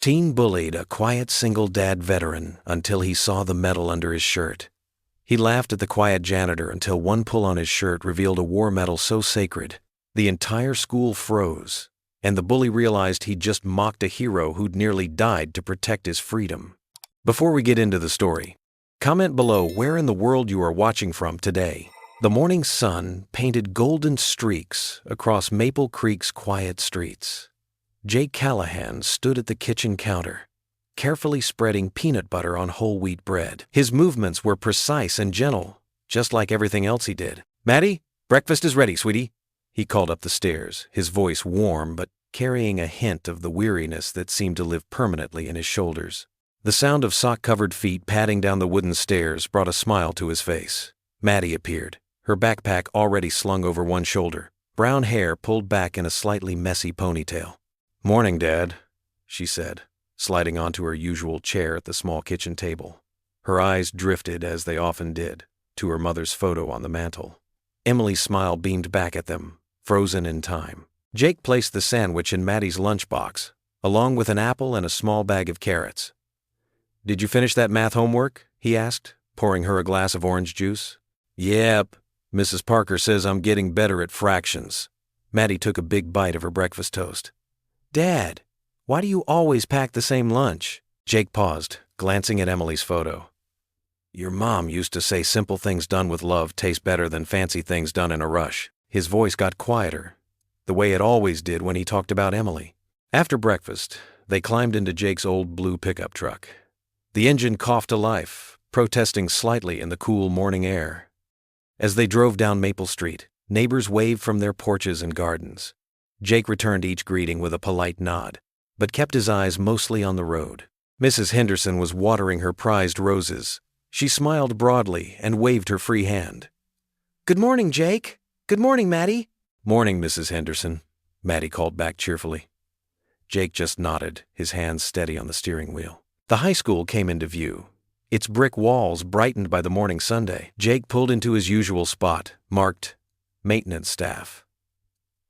Teen Bullied, a quiet single-dad veteran, until he saw the medal under his shirt. He laughed at the quiet janitor until one pull on his shirt revealed a war medal so sacred, the entire school froze, and the bully realized he'd just mocked a hero who'd nearly died to protect his freedom. Before we get into the story, comment below where in the world you are watching from today. The morning sun painted golden streaks across Maple Creek's quiet streets. Jake Callahan stood at the kitchen counter, carefully spreading peanut butter on whole wheat bread. His movements were precise and gentle, just like everything else he did. "Maddie, breakfast is ready, sweetie," he called up the stairs, his voice warm but carrying a hint of the weariness that seemed to live permanently in his shoulders. The sound of sock-covered feet padding down the wooden stairs brought a smile to his face. Maddie appeared, her backpack already slung over one shoulder, brown hair pulled back in a slightly messy ponytail. "Morning, Dad," she said, sliding onto her usual chair at the small kitchen table. Her eyes drifted, as they often did, to her mother's photo on the mantel. Emily's smile beamed back at them, frozen in time. Jake placed the sandwich in Maddie's lunchbox, along with an apple and a small bag of carrots. "Did you finish that math homework?" he asked, pouring her a glass of orange juice. "Yep. Mrs. Parker says I'm getting better at fractions." Maddie took a big bite of her breakfast toast. "Dad, why do you always pack the same lunch?" Jake paused, glancing at Emily's photo. "Your mom used to say simple things done with love taste better than fancy things done in a rush." His voice got quieter, the way it always did when he talked about Emily. After breakfast, they climbed into Jake's old blue pickup truck. The engine coughed to life, protesting slightly in the cool morning air. As they drove down Maple Street, neighbors waved from their porches and gardens. Jake returned each greeting with a polite nod, but kept his eyes mostly on the road. Mrs. Henderson was watering her prized roses. She smiled broadly and waved her free hand. "Good morning, Jake. Good morning, Maddie." "Morning, Mrs. Henderson," Maddie called back cheerfully. Jake just nodded, his hands steady on the steering wheel. The high school came into view, its brick walls brightened by the morning sunday. Jake pulled into his usual spot, marked Maintenance Staff.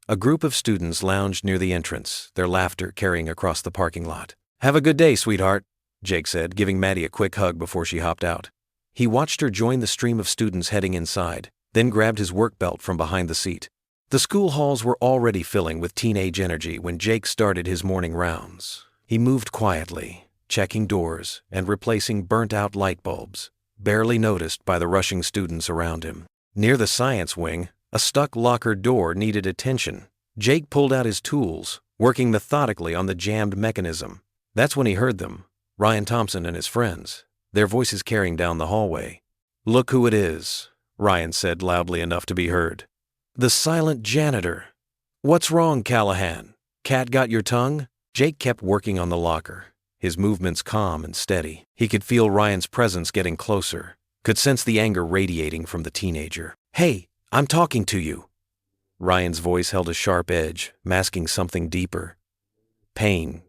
A group of students lounged near the entrance, their laughter carrying across the parking lot. "Have a good day, sweetheart," Jake said, giving Maddie a quick hug before she hopped out. He watched her join the stream of students heading inside, then grabbed his work belt from behind the seat. The school halls were already filling with teenage energy when Jake started his morning rounds. He moved quietly, checking doors and replacing burnt-out light bulbs, barely noticed by the rushing students around him. Near the science wing, a stuck locker door needed attention. Jake pulled out his tools, working methodically on the jammed mechanism. That's when he heard them, Ryan Thompson and his friends, their voices carrying down the hallway. "Look who it is," Ryan said loudly enough to be heard. "The silent janitor." "What's wrong, Callahan? Cat got your tongue?" Jake kept working on the locker, his movements calm and steady. He could feel Ryan's presence getting closer, could sense the anger radiating from the teenager. "Hey, I'm talking to you." Ryan's voice held a sharp edge, masking something deeper. Pain,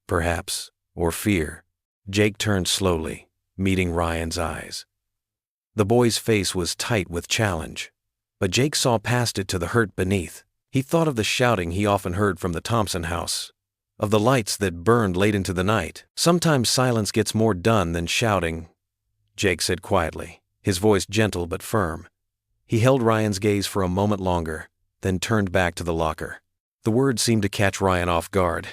perhaps, or fear. Jake turned slowly, meeting Ryan's eyes. The boy's face was tight with challenge, but Jake saw past it to the hurt beneath. He thought of the shouting he often heard from the Thompson house, of the lights that burned late into the night. "Sometimes silence gets more done than shouting," Jake said quietly, his voice gentle but firm. He held Ryan's gaze for a moment longer, then turned back to the locker. The words seemed to catch Ryan off guard.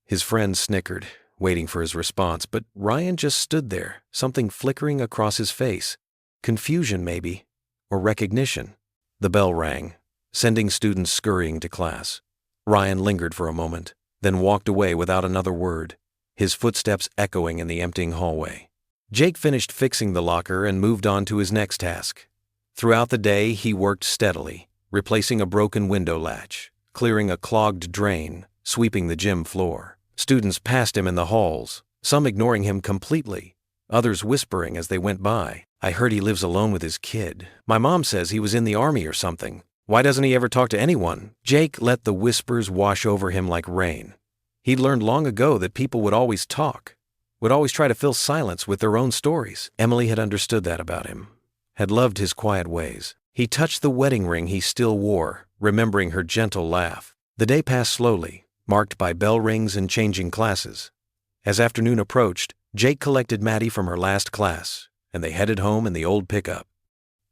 His friend snickered, waiting for his response, but Ryan just stood there, something flickering across his face. Confusion, maybe, or recognition. The bell rang, sending students scurrying to class. Ryan lingered for a moment, then walked away without another word, his footsteps echoing in the emptying hallway. Jake finished fixing the locker and moved on to his next task. Throughout the day, he worked steadily, replacing a broken window latch, clearing a clogged drain, sweeping the gym floor. Students passed him in the halls, some ignoring him completely, others whispering as they went by. "I heard he lives alone with his kid. My mom says he was in the army or something. Why doesn't he ever talk to anyone?" Jake let the whispers wash over him like rain. He'd learned long ago that people would always talk, would always try to fill silence with their own stories. Emily had understood that about him, had loved his quiet ways. He touched the wedding ring he still wore, remembering her gentle laugh. The day passed slowly, marked by bell rings and changing classes. As afternoon approached, Jake collected Maddie from her last class, and they headed home in the old pickup.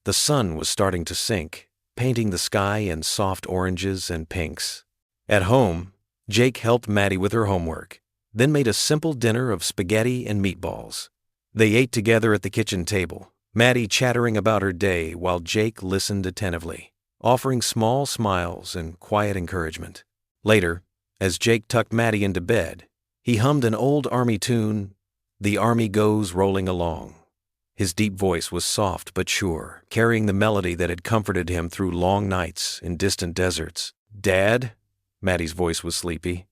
The sun was starting to sink, painting the sky in soft oranges and pinks. At home, Jake helped Maddie with her homework, then made a simple dinner of spaghetti and meatballs. They ate together at the kitchen table, Maddie chattering about her day while Jake listened attentively, offering small smiles and quiet encouragement. Later, as Jake tucked Maddie into bed, he hummed an old Army tune, "The Army Goes Rolling Along." His deep voice was soft but sure, carrying the melody that had comforted him through long nights in distant deserts. "Dad?" Maddie's voice was sleepy.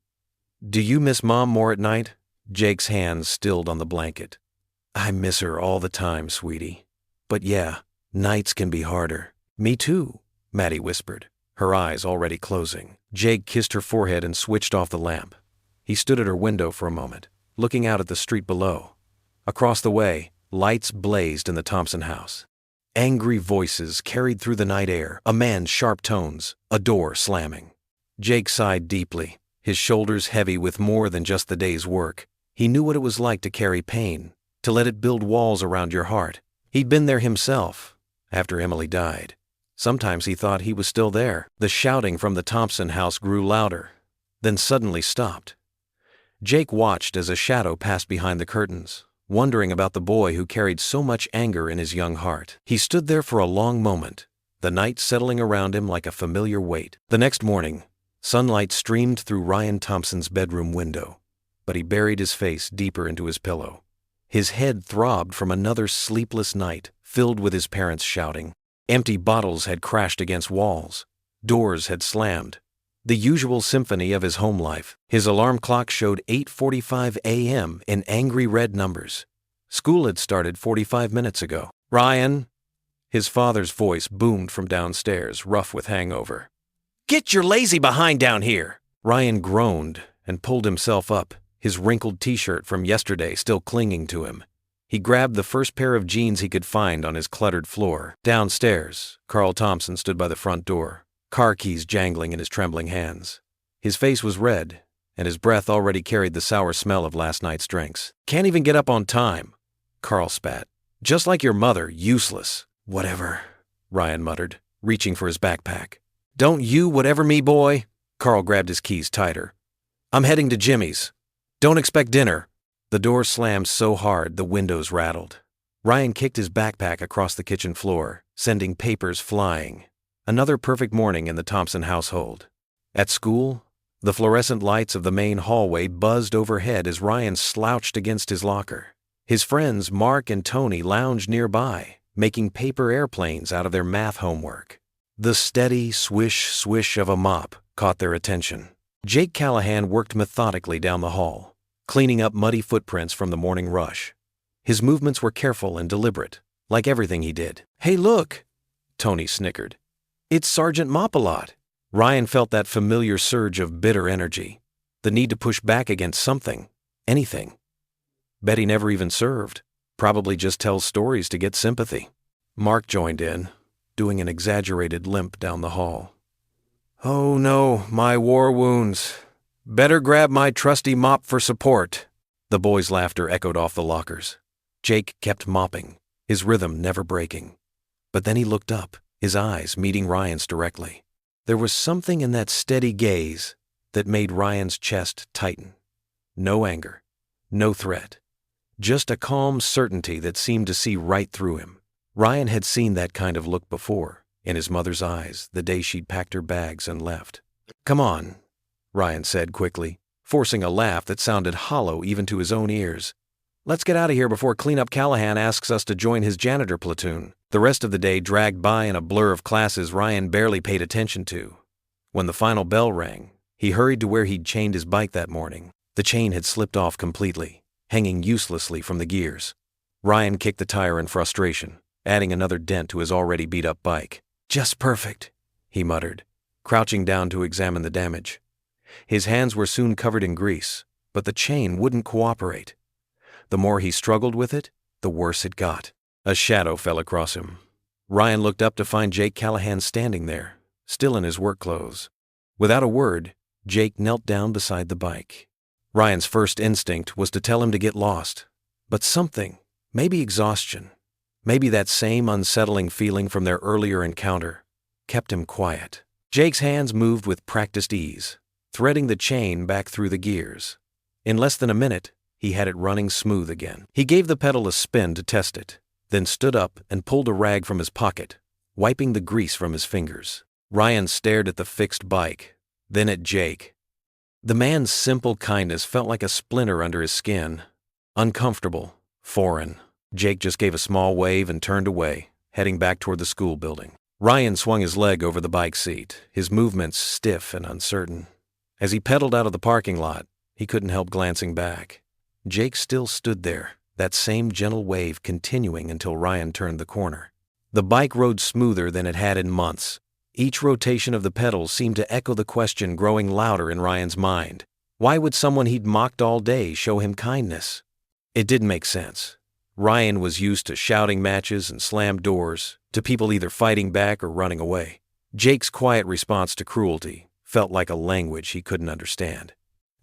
"Do you miss Mom more at night?" Jake's hands stilled on the blanket. "I miss her all the time, sweetie. But yeah, nights can be harder." "Me too," Maddie whispered, her eyes already closing. Jake kissed her forehead and switched off the lamp. He stood at her window for a moment, looking out at the street below. Across the way, lights blazed in the Thompson house. Angry voices carried through the night air, a man's sharp tones, a door slamming. Jake sighed deeply, his shoulders heavy with more than just the day's work. He knew what it was like to carry pain, to let it build walls around your heart. He'd been there himself, after Emily died. Sometimes he thought he was still there. The shouting from the Thompson house grew louder, then suddenly stopped. Jake watched as a shadow passed behind the curtains, wondering about the boy who carried so much anger in his young heart. He stood there for a long moment, the night settling around him like a familiar weight. The next morning, sunlight streamed through Ryan Thompson's bedroom window, but he buried his face deeper into his pillow. His head throbbed from another sleepless night filled with his parents shouting. Empty bottles had crashed against walls. Doors had slammed. The usual symphony of his home life. His alarm clock showed 8:45 a.m. in angry red numbers. School had started 45 minutes ago. "Ryan!" His father's voice boomed from downstairs, rough with hangover. "Get your lazy behind down here!" Ryan groaned and pulled himself up, his wrinkled t-shirt from yesterday still clinging to him. He grabbed the first pair of jeans he could find on his cluttered floor. Downstairs, Carl Thompson stood by the front door, car keys jangling in his trembling hands. His face was red, and his breath already carried the sour smell of last night's drinks. "Can't even get up on time," Carl spat. "Just like your mother, useless." "Whatever," Ryan muttered, reaching for his backpack. "Don't you whatever me, boy." Carl grabbed his keys tighter. "I'm heading to Jimmy's. Don't expect dinner." The door slammed so hard the windows rattled. Ryan kicked his backpack across the kitchen floor, sending papers flying. Another perfect morning in the Thompson household. At school, the fluorescent lights of the main hallway buzzed overhead as Ryan slouched against his locker. His friends Mark and Tony lounged nearby, making paper airplanes out of their math homework. The steady swish-swish of a mop caught their attention. Jake Callahan worked methodically down the hall, cleaning up muddy footprints from the morning rush. His movements were careful and deliberate, like everything he did. "Hey, look!" Tony snickered. "It's Sergeant Mop-a-Lot." Ryan felt that familiar surge of bitter energy, the need to push back against something, anything. Bet he never even served, probably just tells stories to get sympathy. Mark joined in, doing an exaggerated limp down the hall. "Oh no, my war wounds. Better grab my trusty mop for support." The boys' laughter echoed off the lockers. Jake kept mopping, his rhythm never breaking. But then he looked up, his eyes meeting Ryan's directly. There was something in that steady gaze that made Ryan's chest tighten. No anger, no threat, just a calm certainty that seemed to see right through him. Ryan had seen that kind of look before, in his mother's eyes, the day she'd packed her bags and left. "Come on," Ryan said quickly, forcing a laugh that sounded hollow even to his own ears. "Let's get out of here before Cleanup Callahan asks us to join his janitor platoon." The rest of the day dragged by in a blur of classes Ryan barely paid attention to. When the final bell rang, he hurried to where he'd chained his bike that morning. The chain had slipped off completely, hanging uselessly from the gears. Ryan kicked the tire in frustration, adding another dent to his already beat-up bike. "Just perfect," he muttered, crouching down to examine the damage. His hands were soon covered in grease, but the chain wouldn't cooperate. The more he struggled with it, the worse it got. A shadow fell across him. Ryan looked up to find Jake Callahan standing there, still in his work clothes. Without a word, Jake knelt down beside the bike. Ryan's first instinct was to tell him to get lost. But something, maybe exhaustion, maybe that same unsettling feeling from their earlier encounter, kept him quiet. Jake's hands moved with practiced ease, threading the chain back through the gears. In less than a minute, he had it running smooth again. He gave the pedal a spin to test it, then stood up and pulled a rag from his pocket, wiping the grease from his fingers. Ryan stared at the fixed bike, then at Jake. The man's simple kindness felt like a splinter under his skin. Uncomfortable, foreign. Jake just gave a small wave and turned away, heading back toward the school building. Ryan swung his leg over the bike seat, his movements stiff and uncertain. As he pedaled out of the parking lot, he couldn't help glancing back. Jake still stood there, that same gentle wave continuing until Ryan turned the corner. The bike rode smoother than it had in months. Each rotation of the pedals seemed to echo the question growing louder in Ryan's mind. Why would someone he'd mocked all day show him kindness? It didn't make sense. Ryan was used to shouting matches and slammed doors, to people either fighting back or running away. Jake's quiet response to cruelty felt like a language he couldn't understand.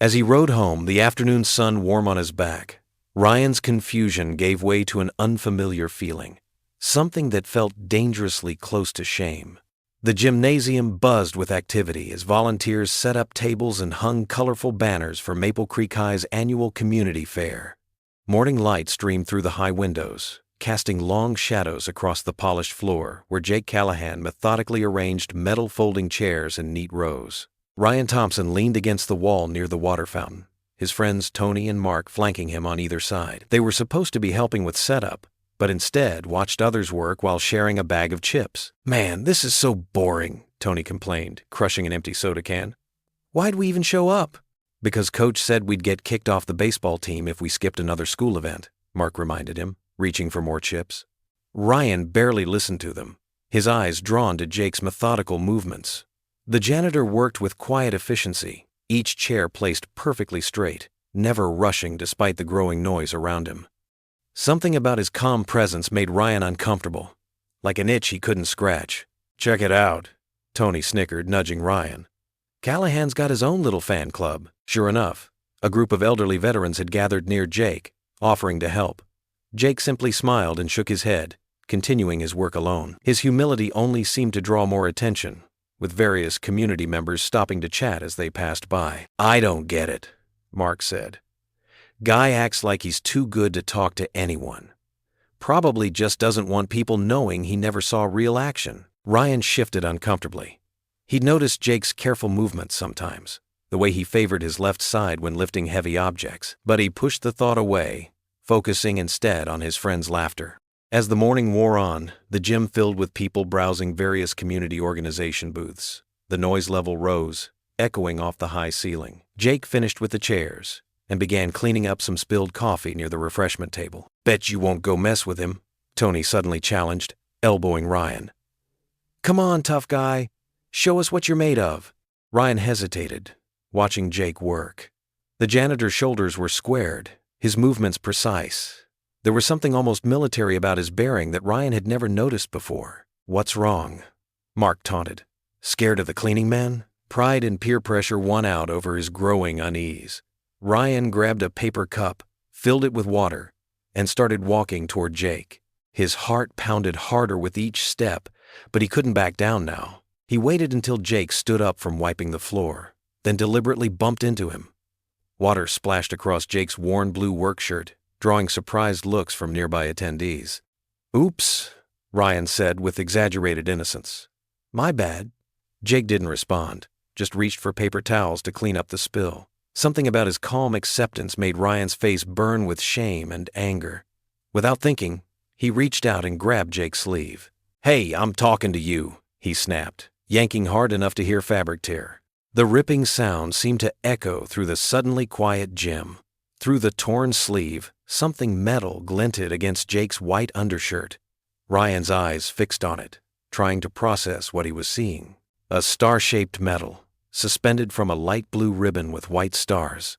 As he rode home, the afternoon sun warm on his back, Ryan's confusion gave way to an unfamiliar feeling, something that felt dangerously close to shame. The gymnasium buzzed with activity as volunteers set up tables and hung colorful banners for Maple Creek High's annual community fair. Morning light streamed through the high windows, casting long shadows across the polished floor where Jake Callahan methodically arranged metal folding chairs in neat rows. Ryan Thompson leaned against the wall near the water fountain, his friends Tony and Mark flanking him on either side. They were supposed to be helping with setup, but instead watched others work while sharing a bag of chips. "Man, this is so boring," Tony complained, crushing an empty soda can. "Why'd we even show up?" "Because Coach said we'd get kicked off the baseball team if we skipped another school event," Mark reminded him, reaching for more chips. Ryan barely listened to them, his eyes drawn to Jake's methodical movements. The janitor worked with quiet efficiency, each chair placed perfectly straight, never rushing despite the growing noise around him. Something about his calm presence made Ryan uncomfortable, like an itch he couldn't scratch. "Check it out," Tony snickered, nudging Ryan. "Callahan's got his own little fan club." Sure enough, a group of elderly veterans had gathered near Jake, offering to help. Jake simply smiled and shook his head, continuing his work alone. His humility only seemed to draw more attention, with various community members stopping to chat as they passed by. "I don't get it," Mark said. "Guy acts like he's too good to talk to anyone. Probably just doesn't want people knowing he never saw real action." Ryan shifted uncomfortably. He'd noticed Jake's careful movements sometimes, the way he favored his left side when lifting heavy objects, but he pushed the thought away, focusing instead on his friend's laughter. As the morning wore on, the gym filled with people browsing various community organization booths. The noise level rose, echoing off the high ceiling. Jake finished with the chairs and began cleaning up some spilled coffee near the refreshment table. "Bet you won't go mess with him," Tony suddenly challenged, elbowing Ryan. "Come on, tough guy. Show us what you're made of." Ryan hesitated, watching Jake work. The janitor's shoulders were squared, his movements precise. There was something almost military about his bearing that Ryan had never noticed before. "What's wrong?" Mark taunted. "Scared of the cleaning man?" Pride and peer pressure won out over his growing unease. Ryan grabbed a paper cup, filled it with water, and started walking toward Jake. His heart pounded harder with each step, but he couldn't back down now. He waited until Jake stood up from wiping the floor, then deliberately bumped into him. Water splashed across Jake's worn blue work shirt, drawing surprised looks from nearby attendees. "Oops," Ryan said with exaggerated innocence. "My bad." Jake didn't respond, just reached for paper towels to clean up the spill. Something about his calm acceptance made Ryan's face burn with shame and anger. Without thinking, he reached out and grabbed Jake's sleeve. "Hey, I'm talking to you," he snapped, yanking hard enough to hear fabric tear. The ripping sound seemed to echo through the suddenly quiet gym. Through the torn sleeve, something metal glinted against Jake's white undershirt. Ryan's eyes fixed on it, trying to process what he was seeing. A star-shaped metal, suspended from a light blue ribbon with white stars.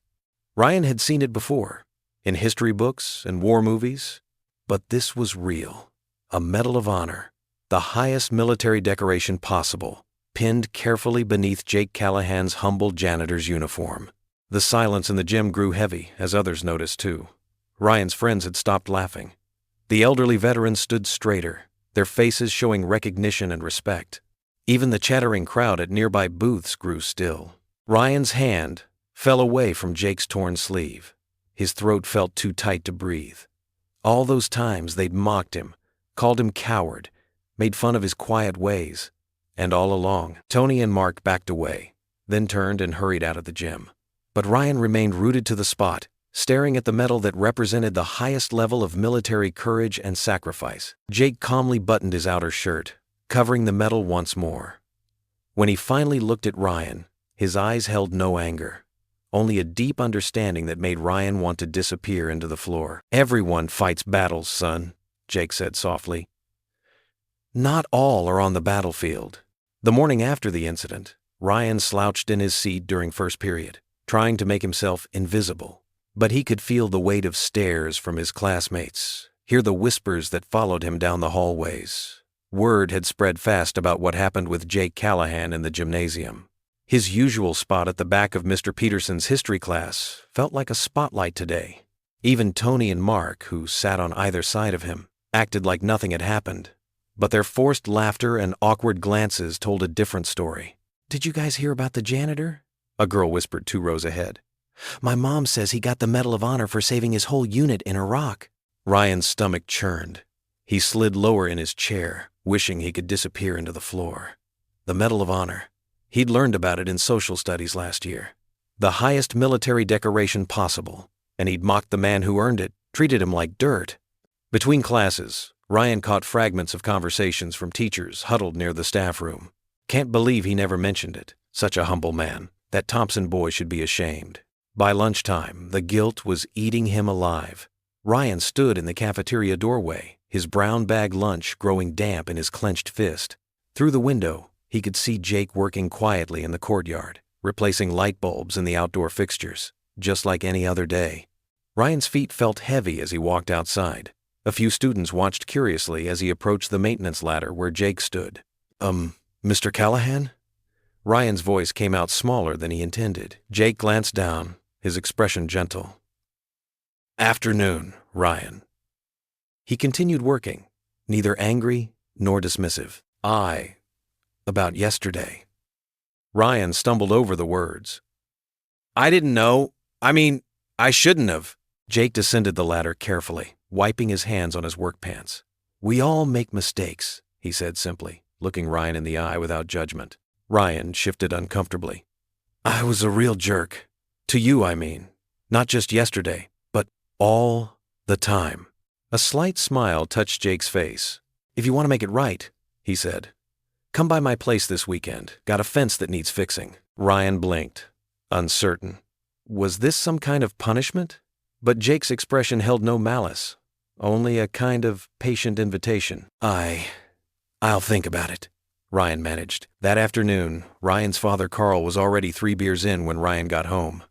Ryan had seen it before, in history books and war movies, but this was real. A Medal of Honor, the highest military decoration possible, pinned carefully beneath Jake Callahan's humble janitor's uniform. The silence in the gym grew heavy, as others noticed too. Ryan's friends had stopped laughing. The elderly veterans stood straighter, their faces showing recognition and respect. Even the chattering crowd at nearby booths grew still. Ryan's hand fell away from Jake's torn sleeve. His throat felt too tight to breathe. All those times they'd mocked him, called him coward, made fun of his quiet ways. And all along, Tony and Mark backed away, then turned and hurried out of the gym. But Ryan remained rooted to the spot, staring at the medal that represented the highest level of military courage and sacrifice. Jake calmly buttoned his outer shirt, covering the medal once more. When he finally looked at Ryan, his eyes held no anger, only a deep understanding that made Ryan want to disappear into the floor. "Everyone fights battles, son," Jake said softly. "Not all are on the battlefield." The morning after the incident, Ryan slouched in his seat during first period, trying to make himself invisible. But he could feel the weight of stares from his classmates, hear the whispers that followed him down the hallways. Word had spread fast about what happened with Jake Callahan in the gymnasium. His usual spot at the back of Mr. Peterson's history class felt like a spotlight today. Even Tony and Mark, who sat on either side of him, acted like nothing had happened. But their forced laughter and awkward glances told a different story. "Did you guys hear about the janitor?" a girl whispered 2 rows ahead. "My mom says he got the Medal of Honor for saving his whole unit in Iraq." Ryan's stomach churned. He slid lower in his chair, wishing he could disappear into the floor. The Medal of Honor. He'd learned about it in social studies last year. The highest military decoration possible, and he'd mocked the man who earned it, treated him like dirt. Between classes, Ryan caught fragments of conversations from teachers huddled near the staff room. "Can't believe he never mentioned it. Such a humble man. That Thompson boy should be ashamed." By lunchtime, the guilt was eating him alive. Ryan stood in the cafeteria doorway, his brown bag lunch growing damp in his clenched fist. Through the window, he could see Jake working quietly in the courtyard, replacing light bulbs in the outdoor fixtures, just like any other day. Ryan's feet felt heavy as he walked outside. A few students watched curiously as he approached the maintenance ladder where Jake stood. Mr. Callahan?" Ryan's voice came out smaller than he intended. Jake glanced down, his expression gentle. "Afternoon, Ryan." He continued working, neither angry nor dismissive. About yesterday." Ryan stumbled over the words. "I didn't know. I shouldn't have." Jake descended the ladder carefully, wiping his hands on his work pants. "We all make mistakes," he said simply, looking Ryan in the eye without judgment. Ryan shifted uncomfortably. "I was a real jerk. To you, I mean. Not just yesterday, but all the time." A slight smile touched Jake's face. "If you want to make it right," he said, "come by my place this weekend. Got a fence that needs fixing." Ryan blinked, uncertain. Was this some kind of punishment? But Jake's expression held no malice, only a kind of patient invitation. I'll think about it," Ryan managed. That afternoon, Ryan's father Carl was already 3 beers in when Ryan got home.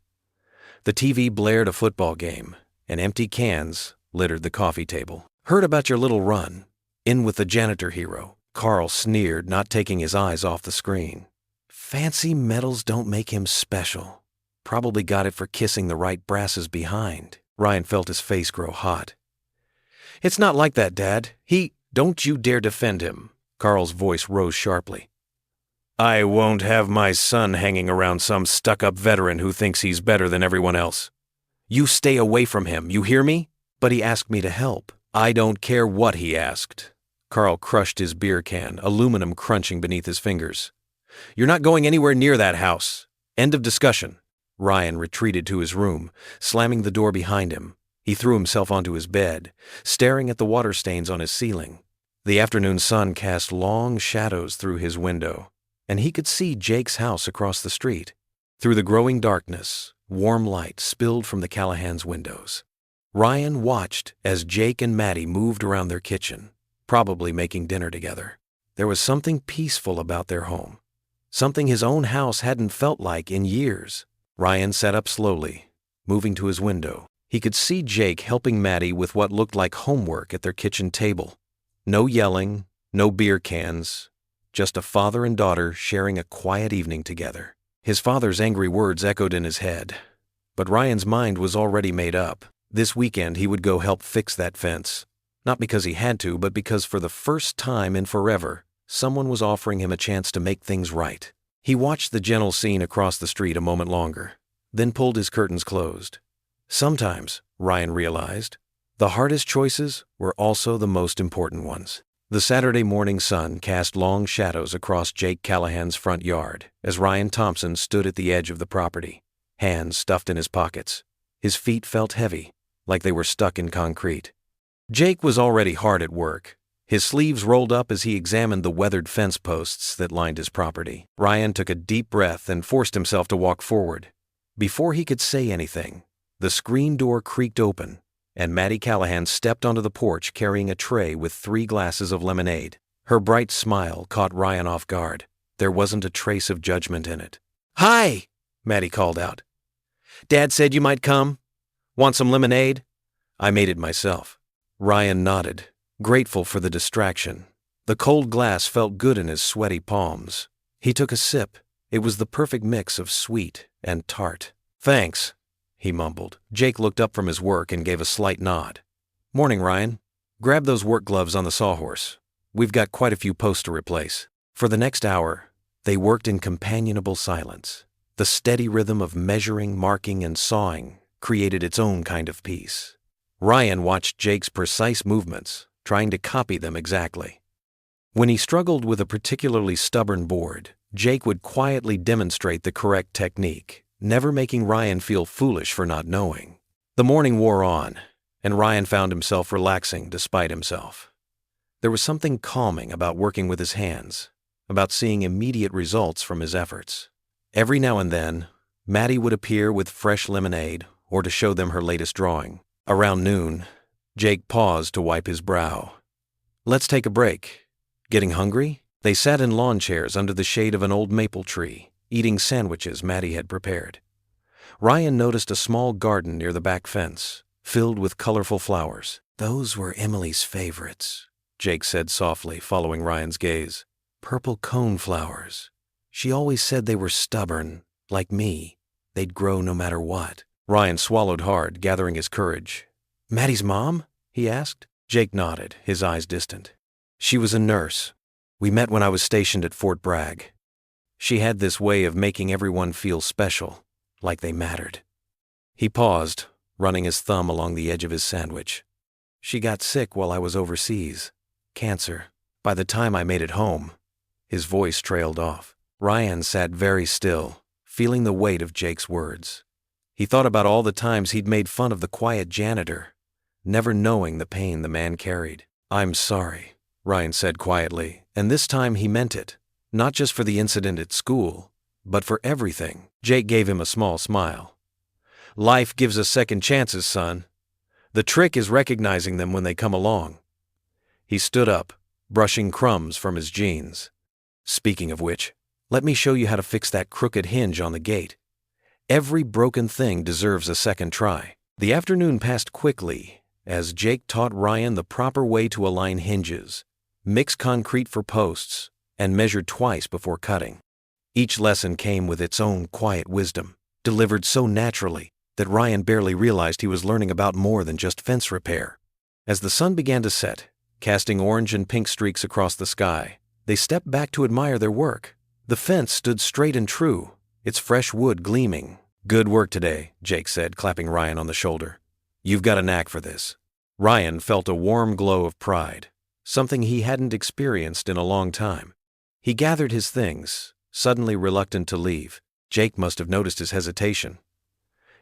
The TV blared a football game, and empty cans littered the coffee table. "Heard about your little run. In with the janitor hero," Carl sneered, not taking his eyes off the screen. "Fancy medals don't make him special. Probably got it for kissing the right brasses behind." Ryan felt his face grow hot. "It's not like that, Dad. Don't you dare defend him." Carl's voice rose sharply. "I won't have my son hanging around some stuck-up veteran who thinks he's better than everyone else. You stay away from him, you hear me?" "But he asked me to help." "I don't care what he asked." Carl crushed his beer can, aluminum crunching beneath his fingers. "You're not going anywhere near that house. End of discussion." Ryan retreated to his room, slamming the door behind him. He threw himself onto his bed, staring at the water stains on his ceiling. The afternoon sun cast long shadows through his window, and he could see Jake's house across the street. Through the growing darkness, warm light spilled from the Callahan's windows. Ryan watched as Jake and Maddie moved around their kitchen, probably making dinner together. There was something peaceful about their home, something his own house hadn't felt like in years. Ryan sat up slowly, moving to his window. He could see Jake helping Maddie with what looked like homework at their kitchen table. No yelling, no beer cans, just a father and daughter sharing a quiet evening together. His father's angry words echoed in his head. But Ryan's mind was already made up. This weekend he would go help fix that fence. Not because he had to, but because for the first time in forever, someone was offering him a chance to make things right. He watched the gentle scene across the street a moment longer, then pulled his curtains closed. Sometimes, Ryan realized, the hardest choices were also the most important ones. The Saturday morning sun cast long shadows across Jake Callahan's front yard as Ryan Thompson stood at the edge of the property, hands stuffed in his pockets. His feet felt heavy, like they were stuck in concrete. Jake was already hard at work, his sleeves rolled up as he examined the weathered fence posts that lined his property. Ryan took a deep breath and forced himself to walk forward. Before he could say anything, the screen door creaked open, and Maddie Callahan stepped onto the porch carrying a tray with 3 glasses of lemonade. Her bright smile caught Ryan off guard. There wasn't a trace of judgment in it. "Hi!" Maddie called out. "Dad said you might come. Want some lemonade? I made it myself." Ryan nodded, grateful for the distraction. The cold glass felt good in his sweaty palms. He took a sip. It was the perfect mix of sweet and tart. "Thanks," he mumbled. Jake looked up from his work and gave a slight nod. "Morning, Ryan. Grab those work gloves on the sawhorse. We've got quite a few posts to replace." For the next hour, they worked in companionable silence. The steady rhythm of measuring, marking, and sawing created its own kind of peace. Ryan watched Jake's precise movements, trying to copy them exactly. When he struggled with a particularly stubborn board, Jake would quietly demonstrate the correct technique, never making Ryan feel foolish for not knowing. The morning wore on, and Ryan found himself relaxing despite himself. There was something calming about working with his hands, about seeing immediate results from his efforts. Every now and then, Maddie would appear with fresh lemonade or to show them her latest drawing. Around noon, Jake paused to wipe his brow. "Let's take a break. Getting hungry?" They sat in lawn chairs under the shade of an old maple tree, eating sandwiches Maddie had prepared. Ryan noticed a small garden near the back fence, filled with colorful flowers. "Those were Emily's favorites," Jake said softly, following Ryan's gaze. "Purple cone flowers. She always said they were stubborn, like me. They'd grow no matter what." Ryan swallowed hard, gathering his courage. "Maddie's mom?" he asked. Jake nodded, his eyes distant. "She was a nurse. We met when I was stationed at Fort Bragg. She had this way of making everyone feel special, like they mattered." He paused, running his thumb along the edge of his sandwich. "She got sick while I was overseas. Cancer. By the time I made it home." His voice trailed off. Ryan sat very still, feeling the weight of Jake's words. He thought about all the times he'd made fun of the quiet janitor, never knowing the pain the man carried. "I'm sorry," Ryan said quietly, and this time he meant it, not just for the incident at school, but for everything. Jake gave him a small smile. "Life gives us second chances, son. The trick is recognizing them when they come along." He stood up, brushing crumbs from his jeans. "Speaking of which, let me show you how to fix that crooked hinge on the gate. Every broken thing deserves a second try." The afternoon passed quickly as Jake taught Ryan the proper way to align hinges, mix concrete for posts, and measure twice before cutting. Each lesson came with its own quiet wisdom, delivered so naturally that Ryan barely realized he was learning about more than just fence repair. As the sun began to set, casting orange and pink streaks across the sky, they stepped back to admire their work. The fence stood straight and true, its fresh wood gleaming. "Good work today," Jake said, clapping Ryan on the shoulder. "You've got a knack for this." Ryan felt a warm glow of pride, something he hadn't experienced in a long time. He gathered his things, suddenly reluctant to leave. Jake must have noticed his hesitation.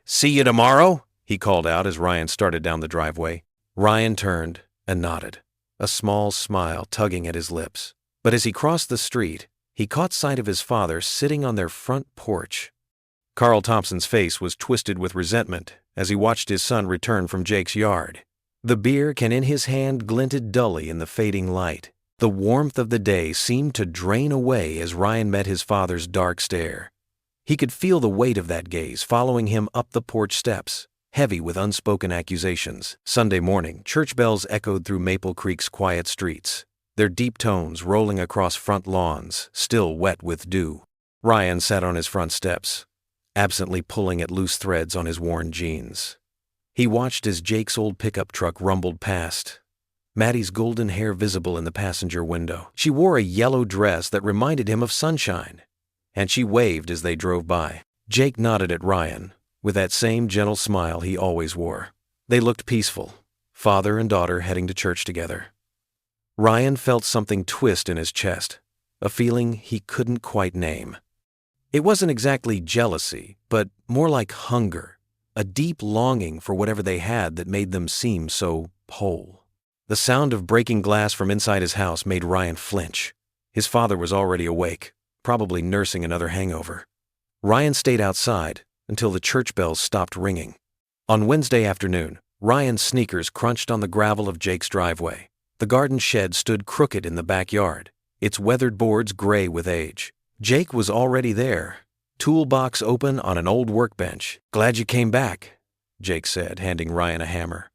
"See you tomorrow," he called out as Ryan started down the driveway. Ryan turned and nodded, a small smile tugging at his lips. But as he crossed the street, he caught sight of his father sitting on their front porch. Carl Thompson's face was twisted with resentment as he watched his son return from Jake's yard. The beer can in his hand glinted dully in the fading light. The warmth of the day seemed to drain away as Ryan met his father's dark stare. He could feel the weight of that gaze following him up the porch steps, heavy with unspoken accusations. Sunday morning, church bells echoed through Maple Creek's quiet streets, their deep tones rolling across front lawns, still wet with dew. Ryan sat on his front steps, absently pulling at loose threads on his worn jeans. He watched as Jake's old pickup truck rumbled past, Maddie's golden hair visible in the passenger window. She wore a yellow dress that reminded him of sunshine, and she waved as they drove by. Jake nodded at Ryan, with that same gentle smile he always wore. They looked peaceful, father and daughter heading to church together. Ryan felt something twist in his chest, a feeling he couldn't quite name. It wasn't exactly jealousy, but more like hunger, a deep longing for whatever they had that made them seem so whole. The sound of breaking glass from inside his house made Ryan flinch. His father was already awake, probably nursing another hangover. Ryan stayed outside until the church bells stopped ringing. On Wednesday afternoon, Ryan's sneakers crunched on the gravel of Jake's driveway. The garden shed stood crooked in the backyard, its weathered boards gray with age. Jake was already there, toolbox open on an old workbench. "Glad you came back," Jake said, handing Ryan a hammer.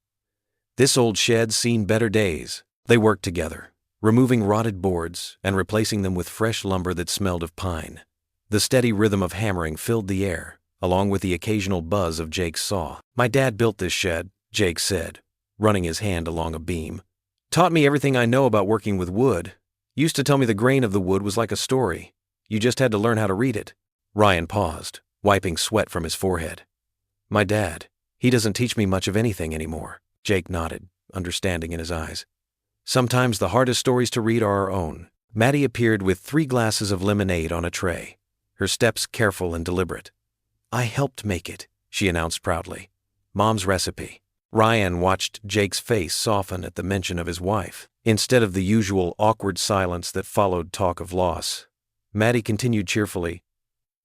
This old shed's seen better days. They worked together, removing rotted boards and replacing them with fresh lumber that smelled of pine. The steady rhythm of hammering filled the air, along with the occasional buzz of Jake's saw. "My dad built this shed," Jake said, running his hand along a beam. "Taught me everything I know about working with wood. Used to tell me the grain of the wood was like a story. You just had to learn how to read it." Ryan paused, wiping sweat from his forehead. "My dad, he doesn't teach me much of anything anymore." Jake nodded, understanding in his eyes. "Sometimes the hardest stories to read are our own." Maddie appeared with 3 glasses of lemonade on a tray, her steps careful and deliberate. "I helped make it," she announced proudly. "Mom's recipe." Ryan watched Jake's face soften at the mention of his wife, instead of the usual awkward silence that followed talk of loss. Maddie continued cheerfully,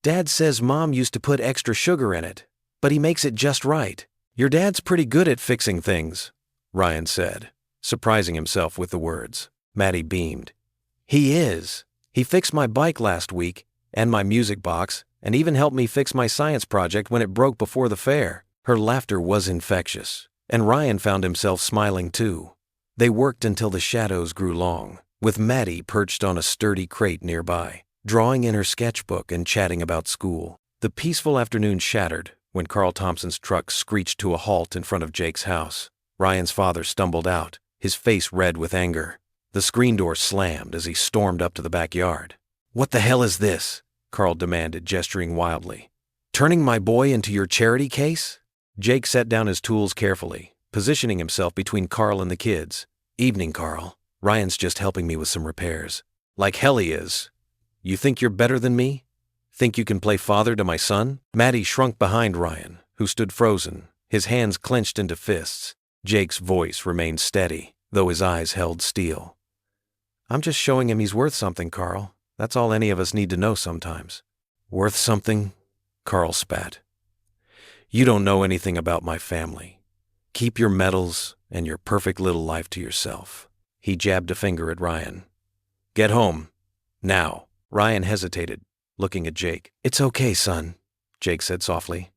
"Dad says Mom used to put extra sugar in it, but he makes it just right." "Your dad's pretty good at fixing things," Ryan said, surprising himself with the words. Maddie beamed. "He is. He fixed my bike last week, and my music box, and even helped me fix my science project when it broke before the fair." Her laughter was infectious, and Ryan found himself smiling too. They worked until the shadows grew long, with Maddie perched on a sturdy crate nearby, drawing in her sketchbook and chatting about school. The peaceful afternoon shattered when Carl Thompson's truck screeched to a halt in front of Jake's house. Ryan's father stumbled out, his face red with anger. The screen door slammed as he stormed up to the backyard. "What the hell is this?" Carl demanded, gesturing wildly. "Turning my boy into your charity case?" Jake set down his tools carefully, positioning himself between Carl and the kids. "Evening, Carl. Ryan's just helping me with some repairs." "Like hell he is. You think you're better than me? Think you can play father to my son?" Maddie shrunk behind Ryan, who stood frozen, his hands clenched into fists. Jake's voice remained steady, though his eyes held steel. "I'm just showing him he's worth something, Carl. That's all any of us need to know sometimes." "Worth something?" Carl spat. "You don't know anything about my family. Keep your medals and your perfect little life to yourself." He jabbed a finger at Ryan. "Get home. Now." Ryan hesitated, looking at Jake. "It's okay, son," Jake said softly.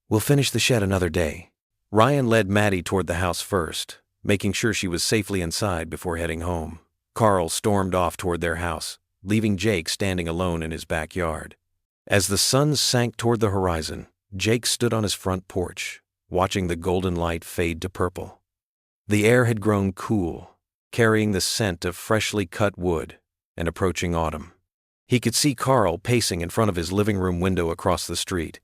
"We'll finish the shed another day." Ryan led Maddie toward the house first, making sure she was safely inside before heading home. Carl stormed off toward their house, leaving Jake standing alone in his backyard. As the sun sank toward the horizon, Jake stood on his front porch, watching the golden light fade to purple. The air had grown cool, carrying the scent of freshly cut wood and approaching autumn. He could see Carl pacing in front of his living room window across the street,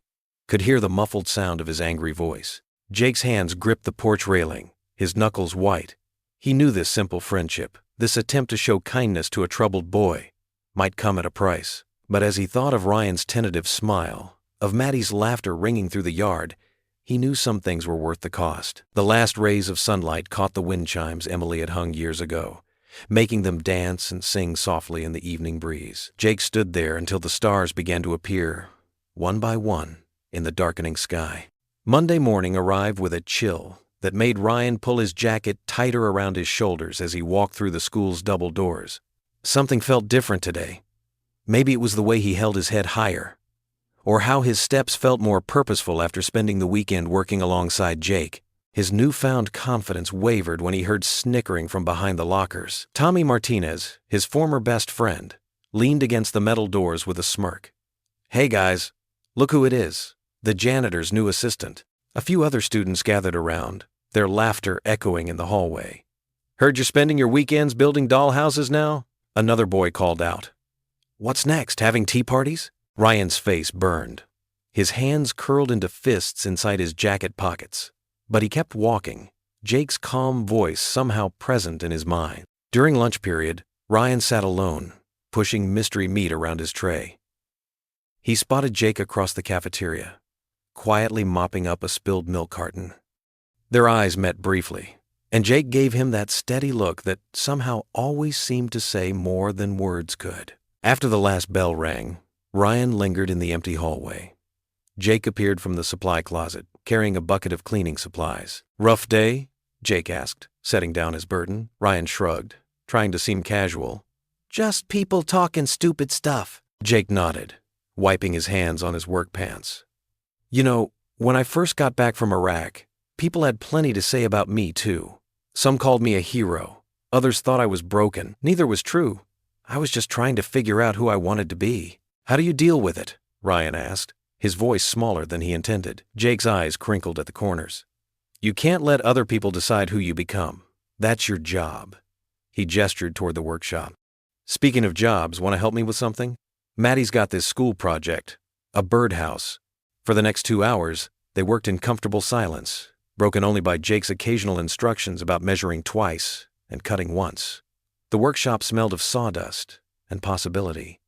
could hear the muffled sound of his angry voice. Jake's hands gripped the porch railing, his knuckles white. He knew this simple friendship, this attempt to show kindness to a troubled boy, might come at a price. But as he thought of Ryan's tentative smile, of Maddie's laughter ringing through the yard, he knew some things were worth the cost. The last rays of sunlight caught the wind chimes Emily had hung years ago, making them dance and sing softly in the evening breeze. Jake stood there until the stars began to appear, one by one, in the darkening sky. Monday morning arrived with a chill that made Ryan pull his jacket tighter around his shoulders as he walked through the school's double doors. Something felt different today. Maybe it was the way he held his head higher, or how his steps felt more purposeful after spending the weekend working alongside Jake. His newfound confidence wavered when he heard snickering from behind the lockers. Tommy Martinez, his former best friend, leaned against the metal doors with a smirk. "Hey guys, Look who it is. The janitor's new assistant. A few other students gathered around, their laughter echoing in the hallway. Heard you're spending your weekends building dollhouses now? Another boy called out. What's next, having tea parties? Ryan's face burned. His hands curled into fists inside his jacket pockets. But he kept walking, Jake's calm voice somehow present in his mind. During lunch period, Ryan sat alone, pushing mystery meat around his tray. He spotted Jake across the cafeteria, quietly mopping up a spilled milk carton. Their eyes met briefly, and Jake gave him that steady look that somehow always seemed to say more than words could. After the last bell rang, Ryan lingered in the empty hallway. Jake appeared from the supply closet, carrying a bucket of cleaning supplies. Rough day? Jake asked, setting down his burden. Ryan shrugged, trying to seem casual. Just people talking stupid stuff. Jake nodded, wiping his hands on his work pants. You know, when I first got back from Iraq, people had plenty to say about me too. Some called me a hero. Others thought I was broken. Neither was true. I was just trying to figure out who I wanted to be. How do you deal with it? Ryan asked, his voice smaller than he intended. Jake's eyes crinkled at the corners. You can't let other people decide who you become. That's your job. He gestured toward the workshop. Speaking of jobs, want to help me with something? Maddie's got this school project, a birdhouse. For the next 2 hours, they worked in comfortable silence, broken only by Jake's occasional instructions about measuring twice and cutting once. The workshop smelled of sawdust and possibility.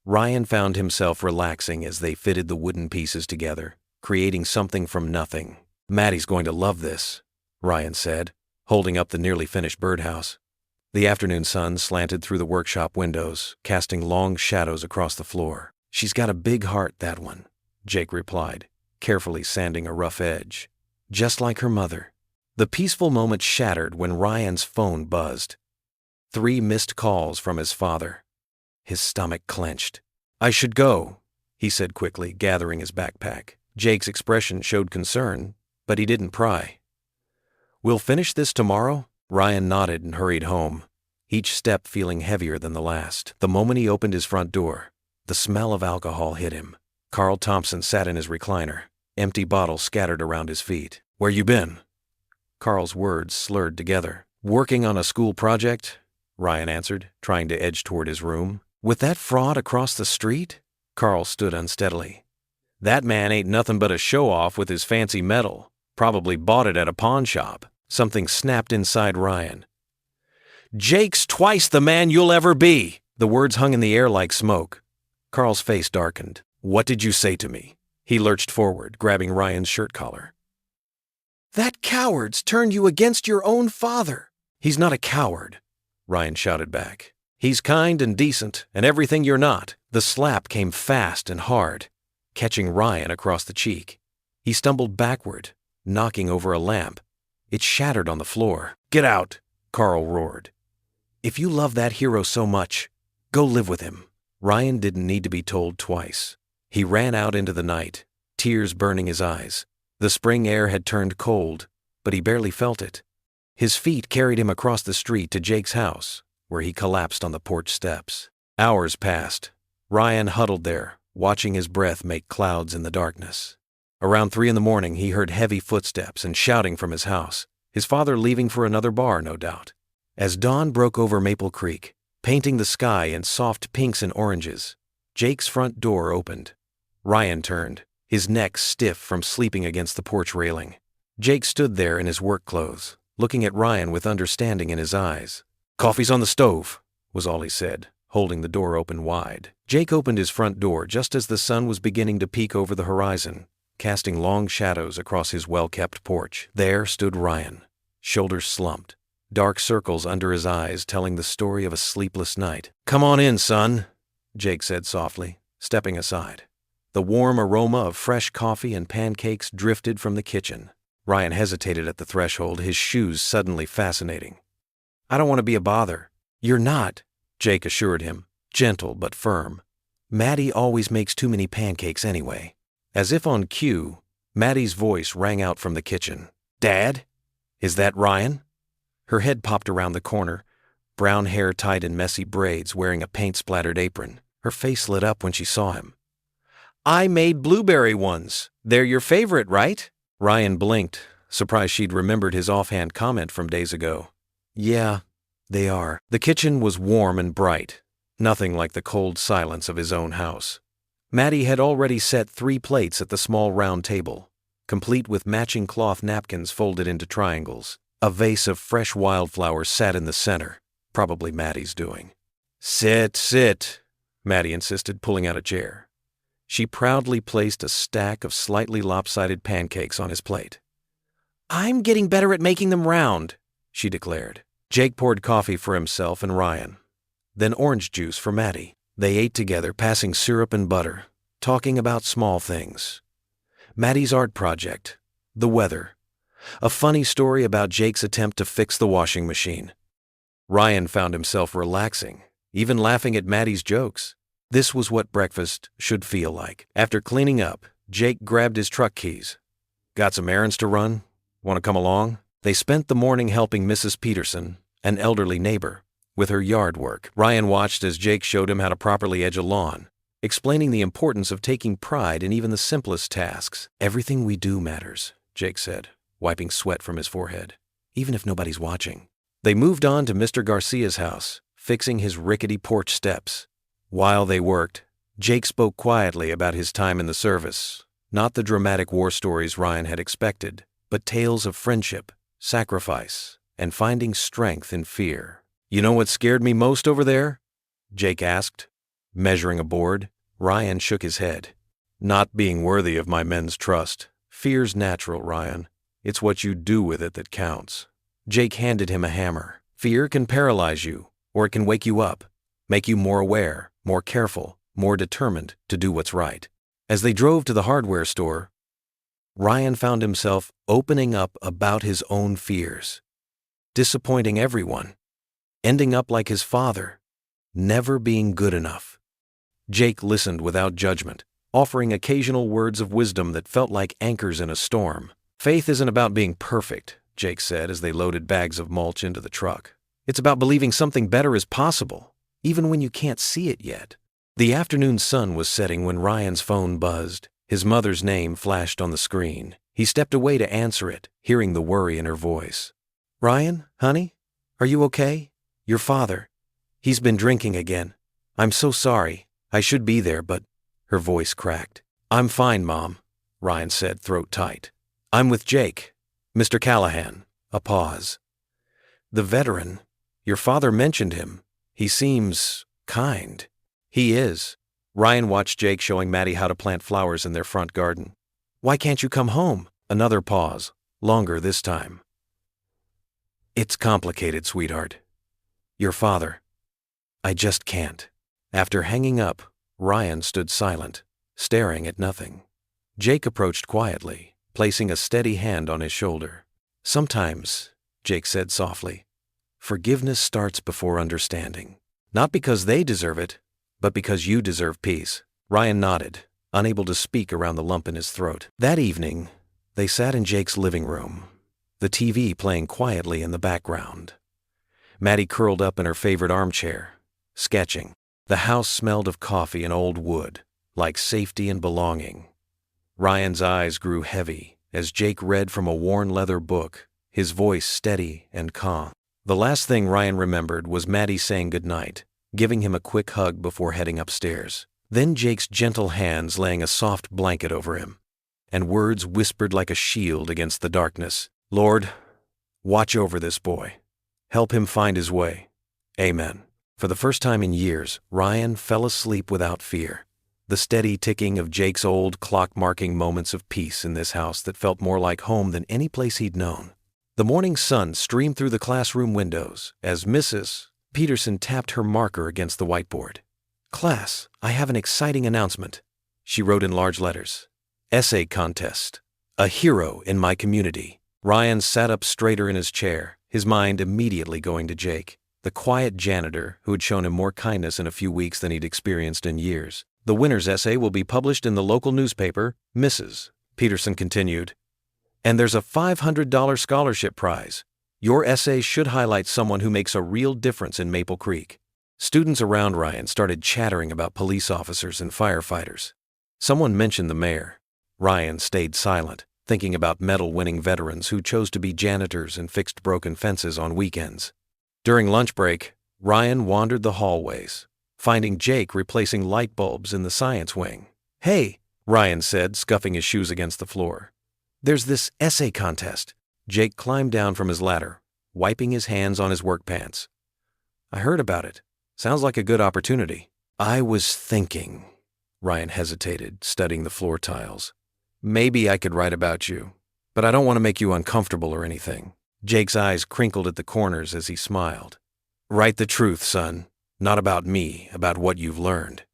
Ryan found himself relaxing as they fitted the wooden pieces together, creating something from nothing. Maddie's going to love this, Ryan said, holding up the nearly finished birdhouse. The afternoon sun slanted through the workshop windows, casting long shadows across the floor. She's got a big heart, that one, Jake replied, carefully sanding a rough edge. Just like her mother. The peaceful moment shattered when Ryan's phone buzzed. 3 missed calls from his father. His stomach clenched. I should go, he said quickly, gathering his backpack. Jake's expression showed concern, but he didn't pry. We'll finish this tomorrow? Ryan nodded and hurried home, each step feeling heavier than the last. The moment he opened his front door, the smell of alcohol hit him. Carl Thompson sat in his recliner, empty bottles scattered around his feet. Where you been? Carl's words slurred together. Working on a school project? Ryan answered, trying to edge toward his room. With that fraud across the street? Carl stood unsteadily. That man ain't nothing but a show-off with his fancy metal. Probably bought it at a pawn shop. Something snapped inside Ryan. Jake's twice the man you'll ever be! The words hung in the air like smoke. Carl's face darkened. What did you say to me? He lurched forward, grabbing Ryan's shirt collar. That coward's turned you against your own father. He's not a coward, Ryan shouted back. He's kind and decent, and everything you're not. The slap came fast and hard, catching Ryan across the cheek. He stumbled backward, knocking over a lamp. It shattered on the floor. Get out, Carl roared. If you love that hero so much, go live with him. Ryan didn't need to be told twice. He ran out into the night, tears burning his eyes. The spring air had turned cold, but he barely felt it. His feet carried him across the street to Jake's house, where he collapsed on the porch steps. Hours passed. Ryan huddled there, watching his breath make clouds in the darkness. Around 3 a.m, he heard heavy footsteps and shouting from his house. His father leaving for another bar, no doubt. As dawn broke over Maple Creek, painting the sky in soft pinks and oranges, Jake's front door opened. Ryan turned, his neck stiff from sleeping against the porch railing. Jake stood there in his work clothes, looking at Ryan with understanding in his eyes. Coffee's on the stove, was all he said, holding the door open wide. Jake opened his front door just as the sun was beginning to peek over the horizon, casting long shadows across his well-kept porch. There stood Ryan, shoulders slumped, dark circles under his eyes telling the story of a sleepless night. Come on in, son, Jake said softly, stepping aside. The warm aroma of fresh coffee and pancakes drifted from the kitchen. Ryan hesitated at the threshold, his shoes suddenly fascinating. I don't want to be a bother. You're not, Jake assured him, gentle but firm. Maddie always makes too many pancakes anyway. As if on cue, Maddie's voice rang out from the kitchen. Dad? Is that Ryan? Her head popped around the corner, brown hair tied in messy braids, wearing a paint-splattered apron. Her face lit up when she saw him. I made blueberry ones. They're your favorite, right? Ryan blinked, surprised she'd remembered his offhand comment from days ago. Yeah, they are. The kitchen was warm and bright, nothing like the cold silence of his own house. Maddie had already set 3 plates at the small round table, complete with matching cloth napkins folded into triangles. A vase of fresh wildflowers sat in the center, probably Maddie's doing. Sit, Maddie insisted, pulling out a chair. She proudly placed a stack of slightly lopsided pancakes on his plate. I'm getting better at making them round, she declared. Jake poured coffee for himself and Ryan, then orange juice for Maddie. They ate together, passing syrup and butter, talking about small things. Maddie's art project, the weather, a funny story about Jake's attempt to fix the washing machine. Ryan found himself relaxing, even laughing at Maddie's jokes. This was what breakfast should feel like. After cleaning up, Jake grabbed his truck keys. Got some errands to run? Want to come along? They spent the morning helping Mrs. Peterson, an elderly neighbor, with her yard work. Ryan watched as Jake showed him how to properly edge a lawn, explaining the importance of taking pride in even the simplest tasks. Everything we do matters, Jake said, wiping sweat from his forehead, even if nobody's watching. They moved on to Mr. Garcia's house, fixing his rickety porch steps. While they worked, Jake spoke quietly about his time in the service, not the dramatic war stories Ryan had expected, but tales of friendship, sacrifice, and finding strength in fear. You know what scared me most over there? Jake asked, measuring a board. Ryan shook his head. Not being worthy of my men's trust. Fear's natural, Ryan. It's what you do with it that counts. Jake handed him a hammer. Fear can paralyze you, or it can wake you up, make you more aware, more careful, more determined to do what's right. As they drove to the hardware store, Ryan found himself opening up about his own fears, disappointing everyone, ending up like his father, never being good enough. Jake listened without judgment, offering occasional words of wisdom that felt like anchors in a storm. Faith isn't about being perfect, Jake said as they loaded bags of mulch into the truck. It's about believing something better is possible, even when you can't see it yet. The afternoon sun was setting when Ryan's phone buzzed. His mother's name flashed on the screen. He stepped away to answer it, hearing the worry in her voice. Ryan, honey, are you okay? Your father. He's been drinking again. I'm so sorry. I should be there, but... Her voice cracked. I'm fine, Mom, Ryan said, throat tight. I'm with Jake. Mr. Callahan. A pause. The veteran. Your father mentioned him. He seems... kind. He is. Ryan watched Jake showing Maddie how to plant flowers in their front garden. Why can't you come home? Another pause. Longer this time. It's complicated, sweetheart. Your father. I just can't. After hanging up, Ryan stood silent, staring at nothing. Jake approached quietly, placing a steady hand on his shoulder. Sometimes, Jake said softly, forgiveness starts before understanding. Not because they deserve it, but because you deserve peace. Ryan nodded, unable to speak around the lump in his throat. That evening, they sat in Jake's living room, the TV playing quietly in the background. Maddie curled up in her favorite armchair, sketching. The house smelled of coffee and old wood, like safety and belonging. Ryan's eyes grew heavy as Jake read from a worn leather book, his voice steady and calm. The last thing Ryan remembered was Maddie saying goodnight, giving him a quick hug before heading upstairs. Then Jake's gentle hands laying a soft blanket over him, and words whispered like a shield against the darkness. Lord, watch over this boy. Help him find his way. Amen. For the first time in years, Ryan fell asleep without fear. The steady ticking of Jake's old clock marking moments of peace in this house that felt more like home than any place he'd known. The morning sun streamed through the classroom windows as Mrs. Peterson tapped her marker against the whiteboard. Class, I have an exciting announcement, she wrote in large letters. Essay contest. A hero in my community. Ryan sat up straighter in his chair, his mind immediately going to Jake, the quiet janitor who had shown him more kindness in a few weeks than he'd experienced in years. The winner's essay will be published in the local newspaper, Mrs. Peterson continued. And there's a $500 scholarship prize. Your essay should highlight someone who makes a real difference in Maple Creek. Students around Ryan started chattering about police officers and firefighters. Someone mentioned the mayor. Ryan stayed silent, thinking about medal-winning veterans who chose to be janitors and fixed broken fences on weekends. During lunch break, Ryan wandered the hallways, finding Jake replacing light bulbs in the science wing. "Hey," Ryan said, scuffing his shoes against the floor. "There's this essay contest." Jake climbed down from his ladder, wiping his hands on his work pants. "I heard about it. Sounds like a good opportunity." "I was thinking," Ryan hesitated, studying the floor tiles. "Maybe I could write about you, but I don't want to make you uncomfortable or anything." Jake's eyes crinkled at the corners as he smiled. "Write the truth, son. Not about me, about what you've learned."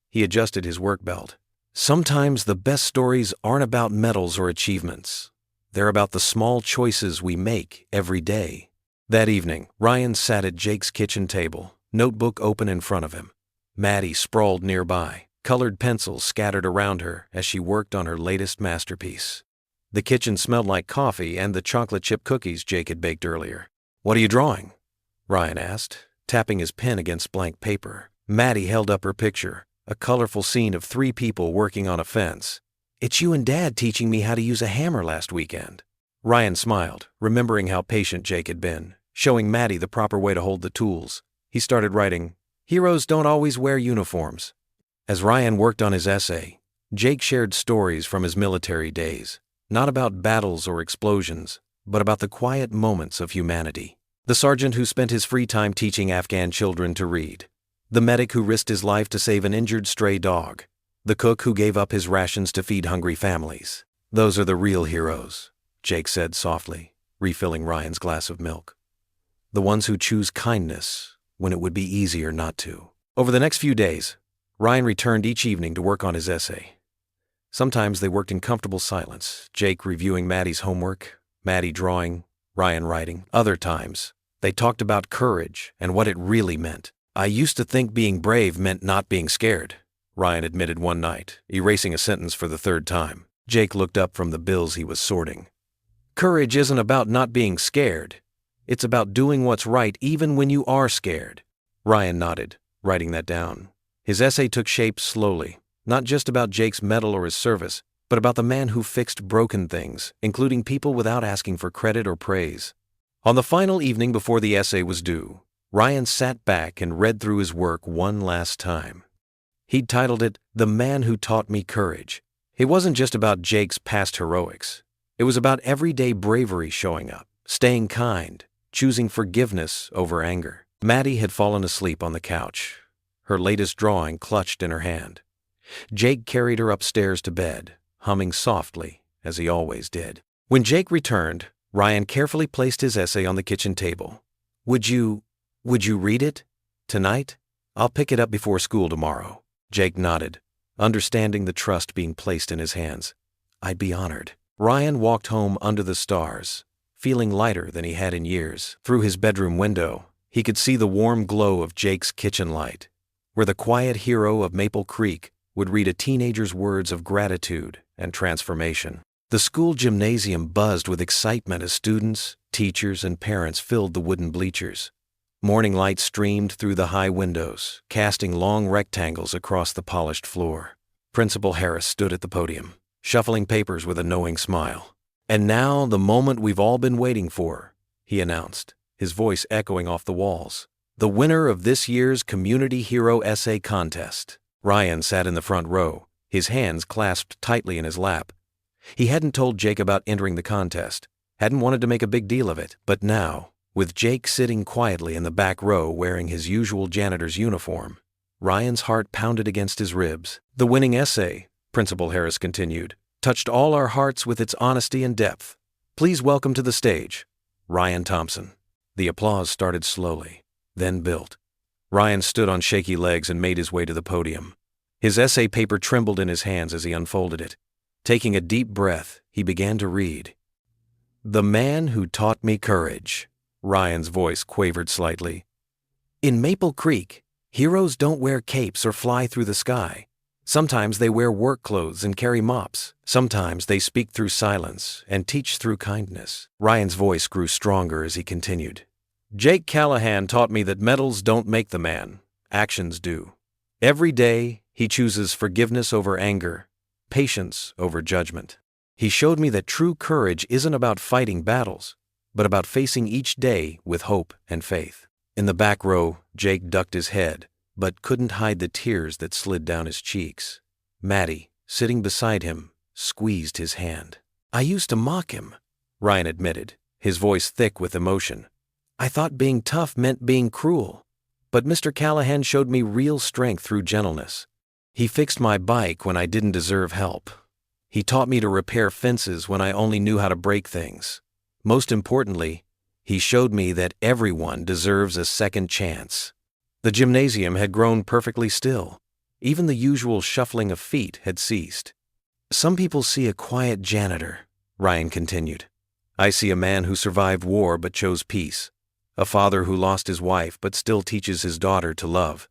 He adjusted his work belt. "Sometimes the best stories aren't about medals or achievements. They're about the small choices we make every day." That evening, Ryan sat at Jake's kitchen table, notebook open in front of him. Maddie sprawled nearby, colored pencils scattered around her as she worked on her latest masterpiece. The kitchen smelled like coffee and the chocolate chip cookies Jake had baked earlier. "What are you drawing?" Ryan asked, tapping his pen against blank paper. Maddie held up her picture, a colorful scene of 3 people working on a fence. "It's you and Dad teaching me how to use a hammer last weekend." Ryan smiled, remembering how patient Jake had been, showing Maddie the proper way to hold the tools. He started writing, "Heroes don't always wear uniforms." As Ryan worked on his essay, Jake shared stories from his military days, not about battles or explosions, but about the quiet moments of humanity. The sergeant who spent his free time teaching Afghan children to read. The medic who risked his life to save an injured stray dog. The cook who gave up his rations to feed hungry families. "Those are the real heroes," Jake said softly, refilling Ryan's glass of milk. "The ones who choose kindness when it would be easier not to." Over the next few days, Ryan returned each evening to work on his essay. Sometimes they worked in comfortable silence, Jake reviewing Maddie's homework, Maddie drawing, Ryan writing. Other times, they talked about courage and what it really meant. "I used to think being brave meant not being scared," Ryan admitted one night, erasing a sentence for the 3rd time. Jake looked up from the bills he was sorting. "Courage isn't about not being scared. It's about doing what's right even when you are scared." Ryan nodded, writing that down. His essay took shape slowly, not just about Jake's medal or his service, but about the man who fixed broken things, including people without asking for credit or praise. On the final evening before the essay was due, Ryan sat back and read through his work one last time. He'd titled it, "The Man Who Taught Me Courage." It wasn't just about Jake's past heroics. It was about everyday bravery showing up, staying kind, choosing forgiveness over anger. Maddie had fallen asleep on the couch, her latest drawing clutched in her hand. Jake carried her upstairs to bed, humming softly, as he always did. When Jake returned, Ryan carefully placed his essay on the kitchen table. Would you read it? Tonight? I'll pick it up before school tomorrow." Jake nodded, understanding the trust being placed in his hands. "I'd be honored." Ryan walked home under the stars, feeling lighter than he had in years. Through his bedroom window, he could see the warm glow of Jake's kitchen light, where the quiet hero of Maple Creek would read a teenager's words of gratitude and transformation. The school gymnasium buzzed with excitement as students, teachers, and parents filled the wooden bleachers. Morning light streamed through the high windows, casting long rectangles across the polished floor. Principal Harris stood at the podium, shuffling papers with a knowing smile. "And now the moment we've all been waiting for," he announced, his voice echoing off the walls. "The winner of this year's Community Hero Essay Contest." Ryan sat in the front row, his hands clasped tightly in his lap. He hadn't told Jake about entering the contest, hadn't wanted to make a big deal of it, but now, with Jake sitting quietly in the back row wearing his usual janitor's uniform, Ryan's heart pounded against his ribs. "The winning essay," Principal Harris continued, "touched all our hearts with its honesty and depth. Please welcome to the stage, Ryan Thompson." The applause started slowly, then built. Ryan stood on shaky legs and made his way to the podium. His essay paper trembled in his hands as he unfolded it. Taking a deep breath, he began to read. "The Man Who Taught Me Courage," Ryan's voice quavered slightly. "In Maple Creek, heroes don't wear capes or fly through the sky. Sometimes they wear work clothes and carry mops. Sometimes they speak through silence and teach through kindness." Ryan's voice grew stronger as he continued. "Jake Callahan taught me that medals don't make the man, actions do. Every day, he chooses forgiveness over anger, patience over judgment. He showed me that true courage isn't about fighting battles, but about facing each day with hope and faith. In the back row, Jake ducked his head, but couldn't hide the tears that slid down his cheeks. Maddie, sitting beside him, squeezed his hand. "I used to mock him," Ryan admitted, his voice thick with emotion. "I thought being tough meant being cruel. But Mr. Callahan showed me real strength through gentleness. He fixed my bike when I didn't deserve help. He taught me to repair fences when I only knew how to break things. Most importantly, he showed me that everyone deserves a second chance." The gymnasium had grown perfectly still. Even the usual shuffling of feet had ceased. "Some people see a quiet janitor," Ryan continued. "I see a man who survived war but chose peace. A father who lost his wife but still teaches his daughter to love.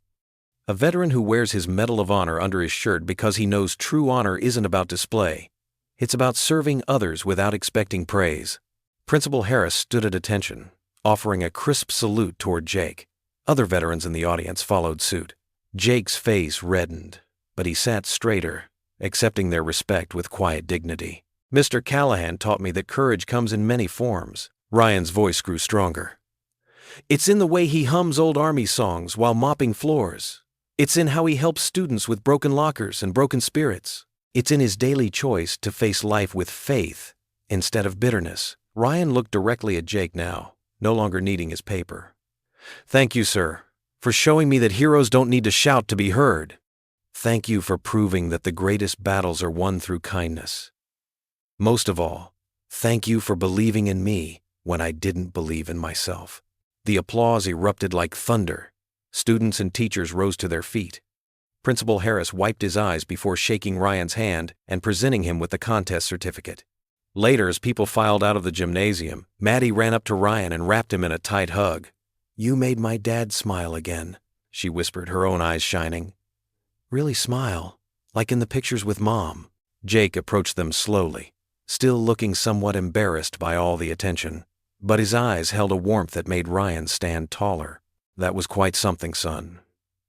A veteran who wears his Medal of Honor under his shirt because he knows true honor isn't about display. It's about serving others without expecting praise." Principal Harris stood at attention, offering a crisp salute toward Jake. Other veterans in the audience followed suit. Jake's face reddened, but he sat straighter, accepting their respect with quiet dignity. "Mr. Callahan taught me that courage comes in many forms." Ryan's voice grew stronger. "It's in the way he hums old Army songs while mopping floors. It's in how he helps students with broken lockers and broken spirits. It's in his daily choice to face life with faith instead of bitterness." Ryan looked directly at Jake now, no longer needing his paper. "Thank you, sir, for showing me that heroes don't need to shout to be heard. Thank you for proving that the greatest battles are won through kindness. Most of all, thank you for believing in me when I didn't believe in myself." The applause erupted like thunder. Students and teachers rose to their feet. Principal Harris wiped his eyes before shaking Ryan's hand and presenting him with the contest certificate. Later, as people filed out of the gymnasium, Maddie ran up to Ryan and wrapped him in a tight hug. "You made my dad smile again," she whispered, her own eyes shining. "Really smile, like in the pictures with Mom." Jake approached them slowly, still looking somewhat embarrassed by all the attention, but his eyes held a warmth that made Ryan stand taller. "That was quite something, son,"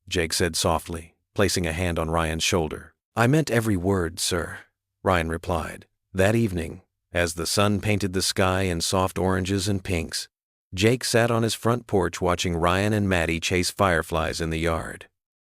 Jake said softly, placing a hand on Ryan's shoulder. "I meant every word, sir," Ryan replied. That evening, as the sun painted the sky in soft oranges and pinks, Jake sat on his front porch watching Ryan and Maddie chase fireflies in the yard.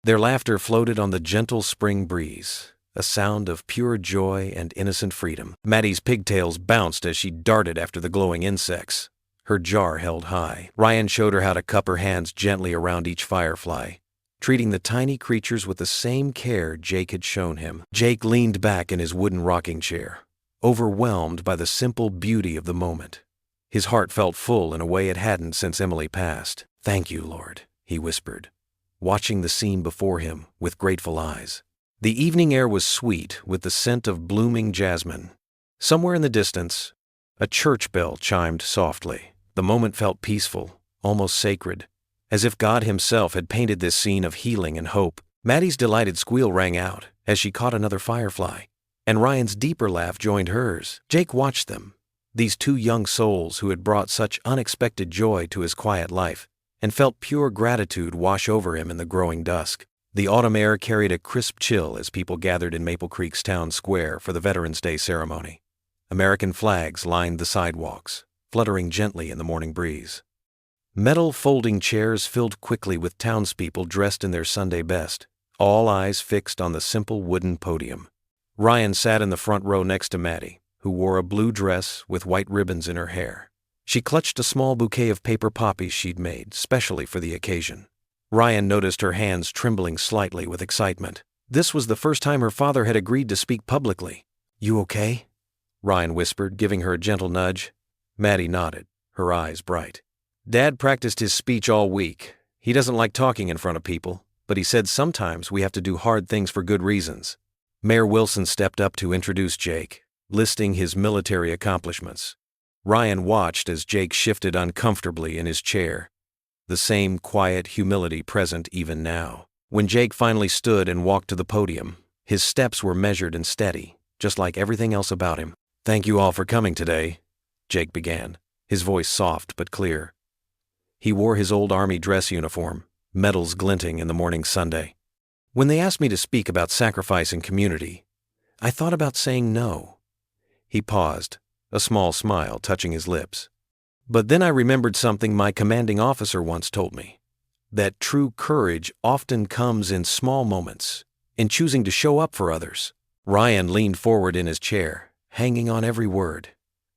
Their laughter floated on the gentle spring breeze, a sound of pure joy and innocent freedom. Maddie's pigtails bounced as she darted after the glowing insects, her jar held high. Ryan showed her how to cup her hands gently around each firefly, treating the tiny creatures with the same care Jake had shown him. Jake leaned back in his wooden rocking chair, overwhelmed by the simple beauty of the moment. His heart felt full in a way it hadn't since Emily passed. "Thank you, Lord," he whispered, watching the scene before him with grateful eyes. The evening air was sweet with the scent of blooming jasmine. Somewhere in the distance, a church bell chimed softly. The moment felt peaceful, almost sacred, as if God himself had painted this scene of healing and hope. Maddie's delighted squeal rang out as she caught another firefly, and Ryan's deeper laugh joined hers. Jake watched them, these two young souls who had brought such unexpected joy to his quiet life, and felt pure gratitude wash over him in the growing dusk. The autumn air carried a crisp chill as people gathered in Maple Creek's town square for the Veterans Day ceremony. American flags lined the sidewalks, fluttering gently in the morning breeze. Metal folding chairs filled quickly with townspeople dressed in their Sunday best, all eyes fixed on the simple wooden podium. Ryan sat in the front row next to Maddie, who wore a blue dress with white ribbons in her hair. She clutched a small bouquet of paper poppies she'd made specially for the occasion. Ryan noticed her hands trembling slightly with excitement. This was the first time her father had agreed to speak publicly. "You okay?" Ryan whispered, giving her a gentle nudge. Maddie nodded, her eyes bright. "Dad practiced his speech all week. He doesn't like talking in front of people, but he said sometimes we have to do hard things for good reasons." Mayor Wilson stepped up to introduce Jake, listing his military accomplishments. Ryan watched as Jake shifted uncomfortably in his chair, the same quiet humility present even now. When Jake finally stood and walked to the podium, his steps were measured and steady, just like everything else about him. "Thank you all for coming today," Jake began, his voice soft but clear. He wore his old Army dress uniform, medals glinting in the morning sunday. "When they asked me to speak about sacrifice and community, I thought about saying no." He paused, a small smile touching his lips. "But then I remembered something my commanding officer once told me. That true courage often comes in small moments, in choosing to show up for others." Ryan leaned forward in his chair, hanging on every word.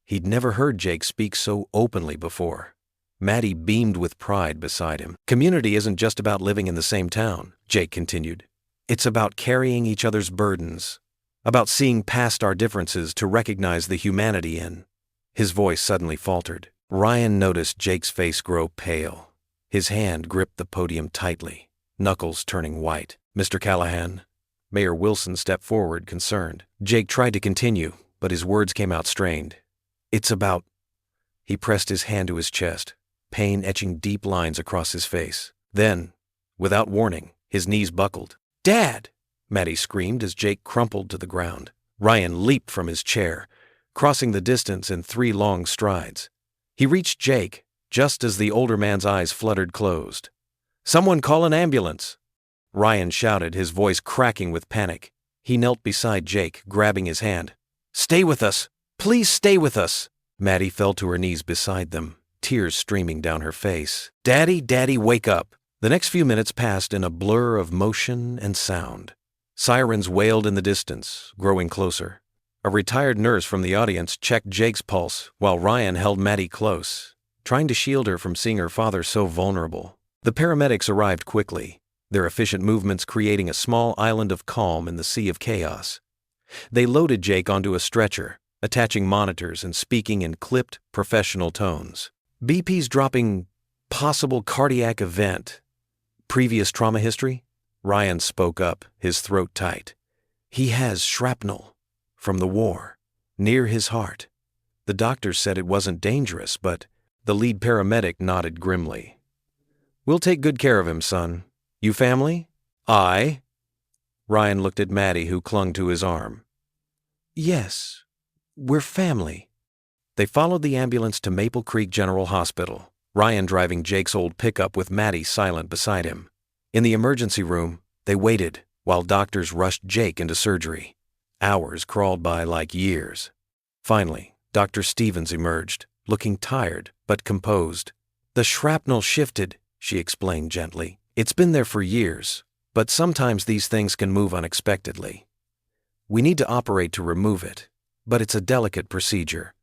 He'd never heard Jake speak so openly before. Maddie beamed with pride beside him. "Community isn't just about living in the same town," Jake continued. "It's about carrying each other's burdens, about seeing past our differences to recognize the humanity in." His voice suddenly faltered. Ryan noticed Jake's face grow pale. His hand gripped the podium tightly, knuckles turning white. "Mr. Callahan." Mayor Wilson stepped forward, concerned. Jake tried to continue, but his words came out strained. "It's about—" He pressed his hand to his chest, pain etching deep lines across his face. Then, without warning, his knees buckled. "Dad!" Maddie screamed as Jake crumpled to the ground. Ryan leaped from his chair, crossing the distance in 3 long strides. He reached Jake, just as the older man's eyes fluttered closed. "Someone call an ambulance!" Ryan shouted, his voice cracking with panic. He knelt beside Jake, grabbing his hand. "Stay with us! Please stay with us!" Maddie fell to her knees beside them, tears streaming down her face. "Daddy, Daddy, wake up!" The next few minutes passed in a blur of motion and sound. Sirens wailed in the distance, growing closer. A retired nurse from the audience checked Jake's pulse while Ryan held Maddie close, trying to shield her from seeing her father so vulnerable. The paramedics arrived quickly, their efficient movements creating a small island of calm in the sea of chaos. They loaded Jake onto a stretcher, attaching monitors and speaking in clipped, professional tones. "BP's dropping possible cardiac event. Previous trauma history?" Ryan spoke up, his throat tight. "He has shrapnel from the war, near his heart." The doctors said it wasn't dangerous, but the lead paramedic nodded grimly. "We'll take good care of him, son. You family?" "Aye." Ryan looked at Maddie, who clung to his arm. "Yes, we're family." They followed the ambulance to Maple Creek General Hospital, Ryan driving Jake's old pickup with Maddie silent beside him. In the emergency room, they waited while doctors rushed Jake into surgery. Hours crawled by like years. Finally, Dr. Stevens emerged, looking tired but composed. "The shrapnel shifted," she explained gently. "It's been there for years, but sometimes these things can move unexpectedly. We need to operate to remove it, but it's a delicate procedure.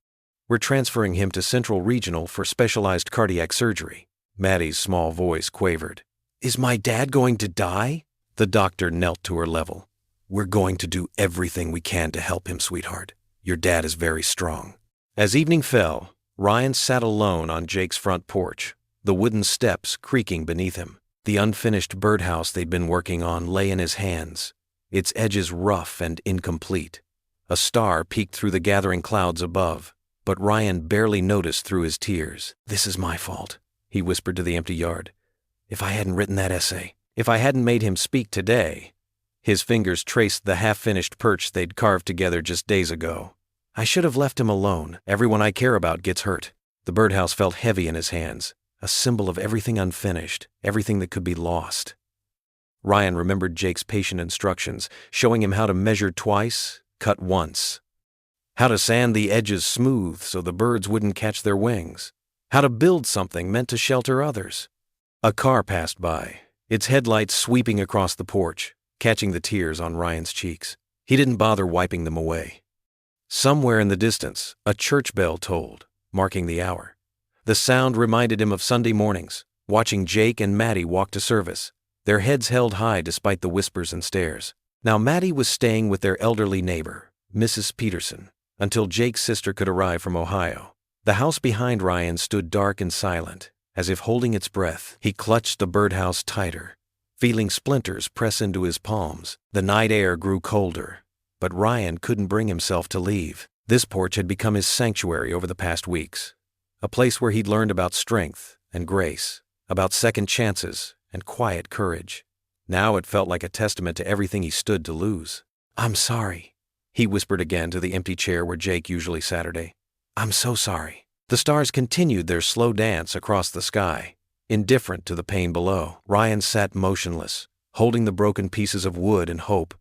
We're transferring him to Central Regional for specialized cardiac surgery." Maddie's small voice quavered. "Is my dad going to die?" The doctor knelt to her level. "We're going to do everything we can to help him, sweetheart. Your dad is very strong." As evening fell, Ryan sat alone on Jake's front porch, the wooden steps creaking beneath him. The unfinished birdhouse they'd been working on lay in his hands, its edges rough and incomplete. A star peeked through the gathering clouds above, but Ryan barely noticed through his tears. "This is my fault," he whispered to the empty yard. "If I hadn't written that essay, if I hadn't made him speak today." His fingers traced the half-finished perch they'd carved together just days ago. "I should have left him alone. Everyone I care about gets hurt." The birdhouse felt heavy in his hands, a symbol of everything unfinished, everything that could be lost. Ryan remembered Jake's patient instructions, showing him how to measure twice, cut once. How to sand the edges smooth so the birds wouldn't catch their wings. How to build something meant to shelter others. A car passed by, its headlights sweeping across the porch, catching the tears on Ryan's cheeks. He didn't bother wiping them away. Somewhere in the distance, a church bell tolled, marking the hour. The sound reminded him of Sunday mornings, watching Jake and Maddie walk to service, their heads held high despite the whispers and stares. Now Maddie was staying with their elderly neighbor, Mrs. Peterson, until Jake's sister could arrive from Ohio. The house behind Ryan stood dark and silent, as if holding its breath. He clutched the birdhouse tighter, feeling splinters press into his palms. The night air grew colder, but Ryan couldn't bring himself to leave. This porch had become his sanctuary over the past weeks, a place where he'd learned about strength and grace, about second chances and quiet courage. Now it felt like a testament to everything he stood to lose. "I'm sorry," he whispered again to the empty chair where Jake usually Saturday. "I'm so sorry." The stars continued their slow dance across the sky, indifferent to the pain below. Ryan sat motionless, holding the broken pieces of wood and hope,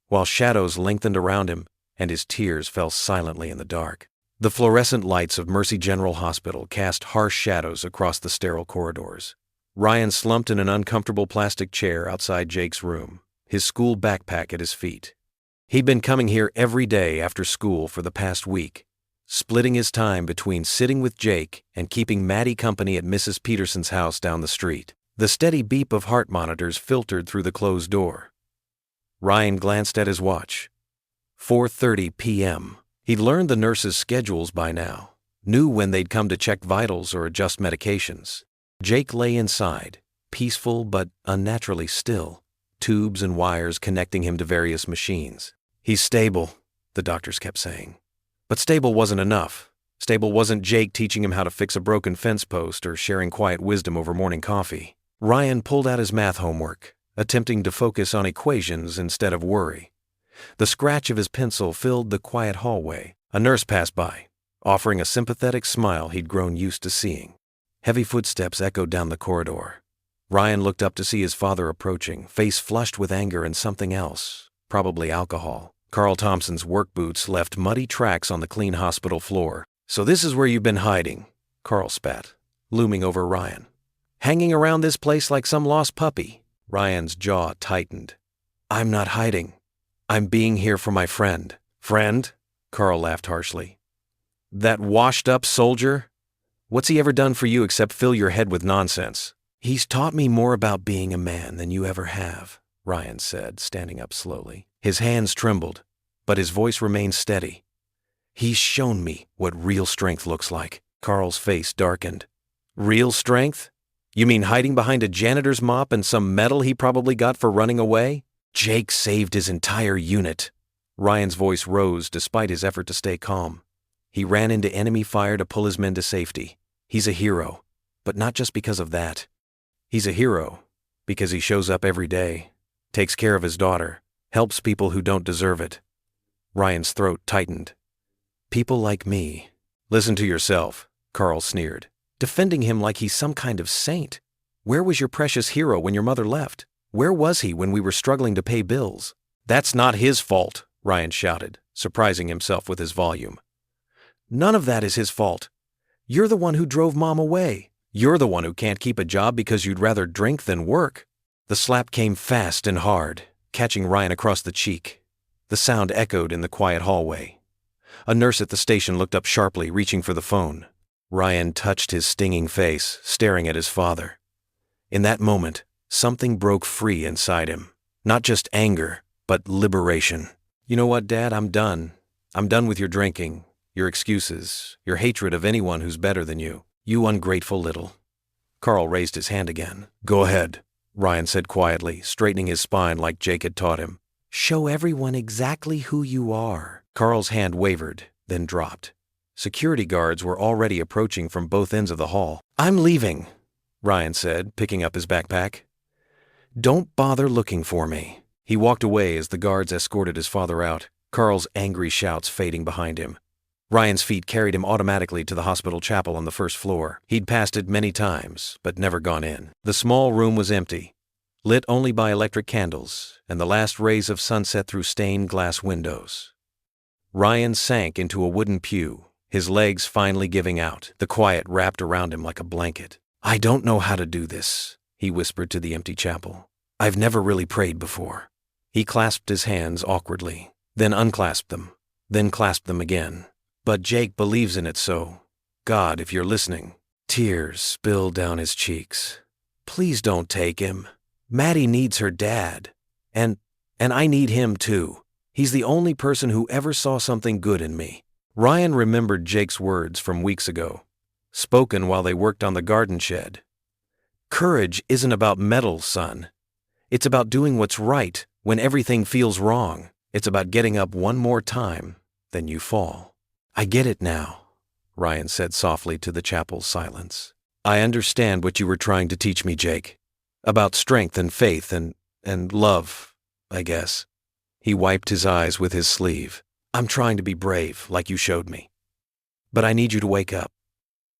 while shadows lengthened around him, and his tears fell silently in the dark. The fluorescent lights of Mercy General Hospital cast harsh shadows across the sterile corridors. Ryan slumped in an uncomfortable plastic chair outside Jake's room, his school backpack at his feet. He'd been coming here every day after school for the past week, splitting his time between sitting with Jake and keeping Maddie company at Mrs. Peterson's house down the street. The steady beep of heart monitors filtered through the closed door. Ryan glanced at his watch. 4:30 p.m. He'd learned the nurses' schedules by now, knew when they'd come to check vitals or adjust medications. Jake lay inside, peaceful but unnaturally still, tubes and wires connecting him to various machines. "He's stable," the doctors kept saying. But stable wasn't enough. Stable wasn't Jake teaching him how to fix a broken fence post or sharing quiet wisdom over morning coffee. Ryan pulled out his math homework, attempting to focus on equations instead of worry. The scratch of his pencil filled the quiet hallway. A nurse passed by, offering a sympathetic smile he'd grown used to seeing. Heavy footsteps echoed down the corridor. Ryan looked up to see his father approaching, face flushed with anger and something else, probably alcohol. Carl Thompson's work boots left muddy tracks on the clean hospital floor. "So this is where you've been hiding," Carl spat, looming over Ryan. "Hanging around this place like some lost puppy." Ryan's jaw tightened. "I'm not hiding. I'm being here for my friend." "Friend?" Carl laughed harshly. "That washed-up soldier? What's he ever done for you except fill your head with nonsense?" "He's taught me more about being a man than you ever have," Ryan said, standing up slowly. His hands trembled, but his voice remained steady. "He's shown me what real strength looks like." Carl's face darkened. "Real strength? You mean hiding behind a janitor's mop and some medal he probably got for running away?" "Jake saved his entire unit." Ryan's voice rose despite his effort to stay calm. "He ran into enemy fire to pull his men to safety. He's a hero, but not just because of that. He's a hero because he shows up every day, takes care of his daughter, helps people who don't deserve it." Ryan's throat tightened. "People like me." "Listen to yourself," Carl sneered, defending him like he's some kind of saint. "Where was your precious hero when your mother left? Where was he when we were struggling to pay bills?" "That's not his fault," Ryan shouted, surprising himself with his volume. "None of that is his fault. You're the one who drove Mom away. You're the one who can't keep a job because you'd rather drink than work." The slap came fast and hard, catching Ryan across the cheek. The sound echoed in the quiet hallway. A nurse at the station looked up sharply, reaching for the phone. Ryan touched his stinging face, staring at his father. In that moment, something broke free inside him. Not just anger, but liberation. "You know what, Dad? I'm done. I'm done with your drinking, your excuses, your hatred of anyone who's better than you. You ungrateful little..." Carl raised his hand again. "Go ahead," Ryan said quietly, straightening his spine like Jake had taught him. "Show everyone exactly who you are." Carl's hand wavered, then dropped. Security guards were already approaching from both ends of the hall. "I'm leaving," Ryan said, picking up his backpack. "Don't bother looking for me." He walked away as the guards escorted his father out, Carl's angry shouts fading behind him. Ryan's feet carried him automatically to the hospital chapel on the first floor. He'd passed it many times, but never gone in. The small room was empty, lit only by electric candles and the last rays of sunset through stained glass windows. Ryan sank into a wooden pew, his legs finally giving out, the quiet wrapped around him like a blanket. "I don't know how to do this," he whispered to the empty chapel. "I've never really prayed before." He clasped his hands awkwardly, then unclasped them, then clasped them again. "But Jake believes in it, so, God, if you're listening." Tears spilled down his cheeks. "Please don't take him. Maddie needs her dad. And I need him too. He's the only person who ever saw something good in me." Ryan remembered Jake's words from weeks ago, spoken while they worked on the garden shed. "Courage isn't about medals, son. It's about doing what's right when everything feels wrong. It's about getting up one more time, then you fall." "I get it now," Ryan said softly to the chapel's silence. "I understand what you were trying to teach me, Jake. About strength and faith and love, I guess." He wiped his eyes with his sleeve. "I'm trying to be brave, like you showed me. But I need you to wake up.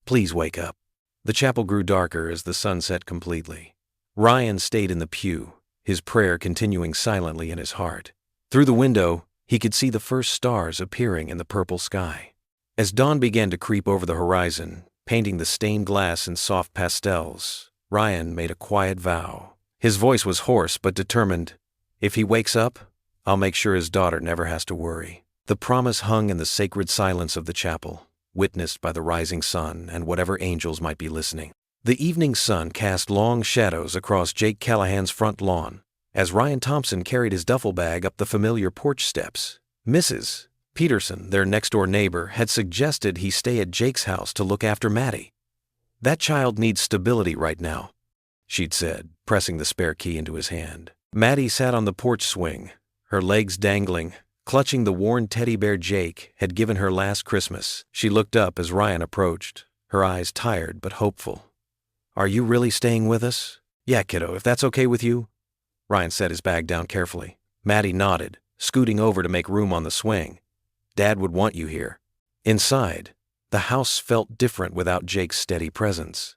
Please wake up." The chapel grew darker as the sun set completely. Ryan stayed in the pew, his prayer continuing silently in his heart. Through the window, He could see the first stars appearing in the purple sky. As dawn began to creep over the horizon, painting the stained glass in soft pastels, Ryan made a quiet vow. His voice was hoarse but determined. If he wakes up, I'll make sure his daughter never has to worry. The promise hung in the sacred silence of the chapel, witnessed by the rising sun and whatever angels might be listening. The evening sun cast long shadows across Jake Callahan's front lawn as Ryan Thompson carried his duffel bag up the familiar porch steps. Mrs. Peterson, their next-door neighbor, had suggested he stay at Jake's house to look after Maddie. "That child needs stability right now," she'd said, pressing the spare key into his hand. Maddie sat on the porch swing, her legs dangling, clutching the worn teddy bear Jake had given her last Christmas. She looked up as Ryan approached, her eyes tired but hopeful. "Are you really staying with us?" "Yeah, kiddo, if that's okay with you." Ryan set his bag down carefully. Maddie nodded, scooting over to make room on the swing. "Dad would want you here." Inside, the house felt different without Jake's steady presence.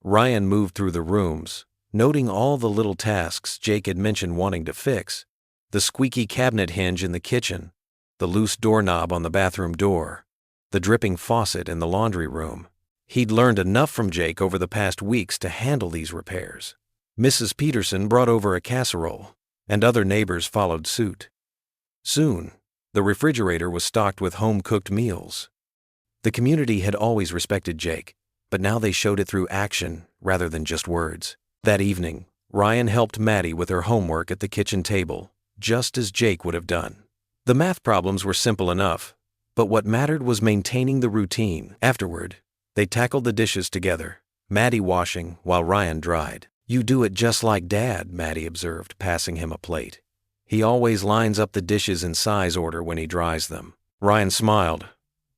Ryan moved through the rooms, noting all the little tasks Jake had mentioned wanting to fix: the squeaky cabinet hinge in the kitchen, the loose doorknob on the bathroom door, the dripping faucet in the laundry room. He'd learned enough from Jake over the past weeks to handle these repairs. Mrs. Peterson brought over a casserole, and other neighbors followed suit. Soon, the refrigerator was stocked with home-cooked meals. The community had always respected Jake, but now they showed it through action rather than just words. That evening, Ryan helped Maddie with her homework at the kitchen table, just as Jake would have done. The math problems were simple enough, but what mattered was maintaining the routine. Afterward, they tackled the dishes together, Maddie washing while Ryan dried. "You do it just like Dad," Maddie observed, passing him a plate. "He always lines up the dishes in size order when he dries them." Ryan smiled,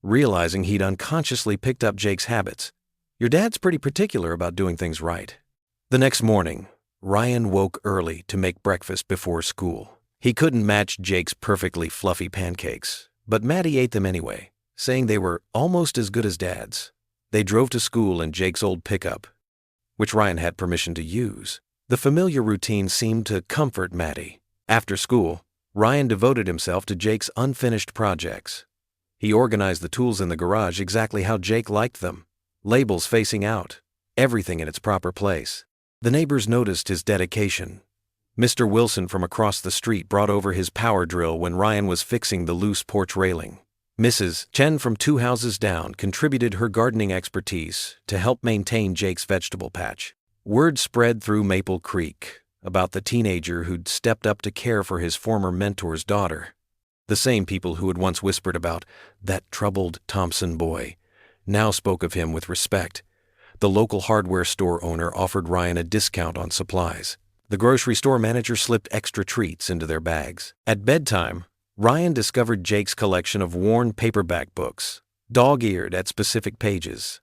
realizing he'd unconsciously picked up Jake's habits. "Your dad's pretty particular about doing things right." The next morning, Ryan woke early to make breakfast before school. He couldn't match Jake's perfectly fluffy pancakes, but Maddie ate them anyway, saying they were almost as good as Dad's. They drove to school in Jake's old pickup, which Ryan had permission to use. The familiar routine seemed to comfort Maddie. After school, Ryan devoted himself to Jake's unfinished projects. He organized the tools in the garage exactly how Jake liked them, labels facing out, everything in its proper place. The neighbors noticed his dedication. Mr. Wilson from across the street brought over his power drill when Ryan was fixing the loose porch railing. Mrs. Chen from 2 houses down contributed her gardening expertise to help maintain Jake's vegetable patch. Word spread through Maple Creek about the teenager who'd stepped up to care for his former mentor's daughter. The same people who had once whispered about that troubled Thompson boy now spoke of him with respect. The local hardware store owner offered Ryan a discount on supplies. The grocery store manager slipped extra treats into their bags. At bedtime, Ryan discovered Jake's collection of worn paperback books, dog-eared at specific pages.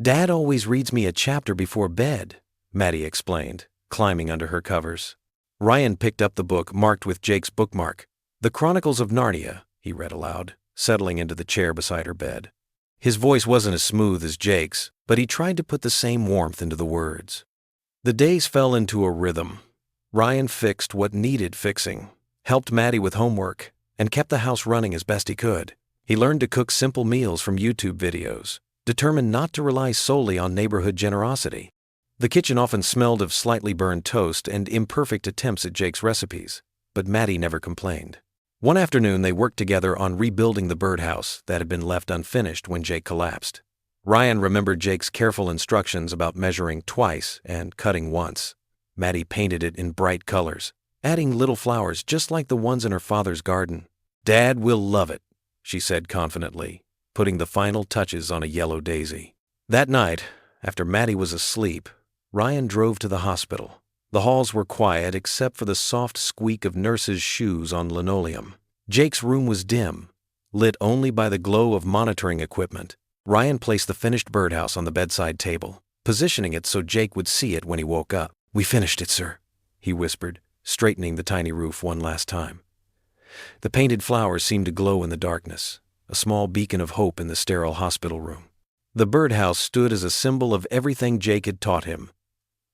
"Dad always reads me a chapter before bed," Maddie explained, climbing under her covers. Ryan picked up the book marked with Jake's bookmark. "The Chronicles of Narnia," he read aloud, settling into the chair beside her bed. His voice wasn't as smooth as Jake's, but he tried to put the same warmth into the words. The days fell into a rhythm. Ryan fixed what needed fixing, helped Maddie with homework, and kept the house running as best he could. He learned to cook simple meals from YouTube videos, determined not to rely solely on neighborhood generosity. The kitchen often smelled of slightly burned toast and imperfect attempts at Jake's recipes, but Maddie never complained. One afternoon, they worked together on rebuilding the birdhouse that had been left unfinished when Jake collapsed. Ryan remembered Jake's careful instructions about measuring twice and cutting once. Maddie painted it in bright colors, adding little flowers just like the ones in her father's garden. "Dad will love it," she said confidently, putting the final touches on a yellow daisy. That night, after Maddie was asleep, Ryan drove to the hospital. The halls were quiet except for the soft squeak of nurses' shoes on linoleum. Jake's room was dim, lit only by the glow of monitoring equipment. Ryan placed the finished birdhouse on the bedside table, positioning it so Jake would see it when he woke up. "We finished it, sir," he whispered, straightening the tiny roof one last time. The painted flowers seemed to glow in the darkness, a small beacon of hope in the sterile hospital room. The birdhouse stood as a symbol of everything Jake had taught him: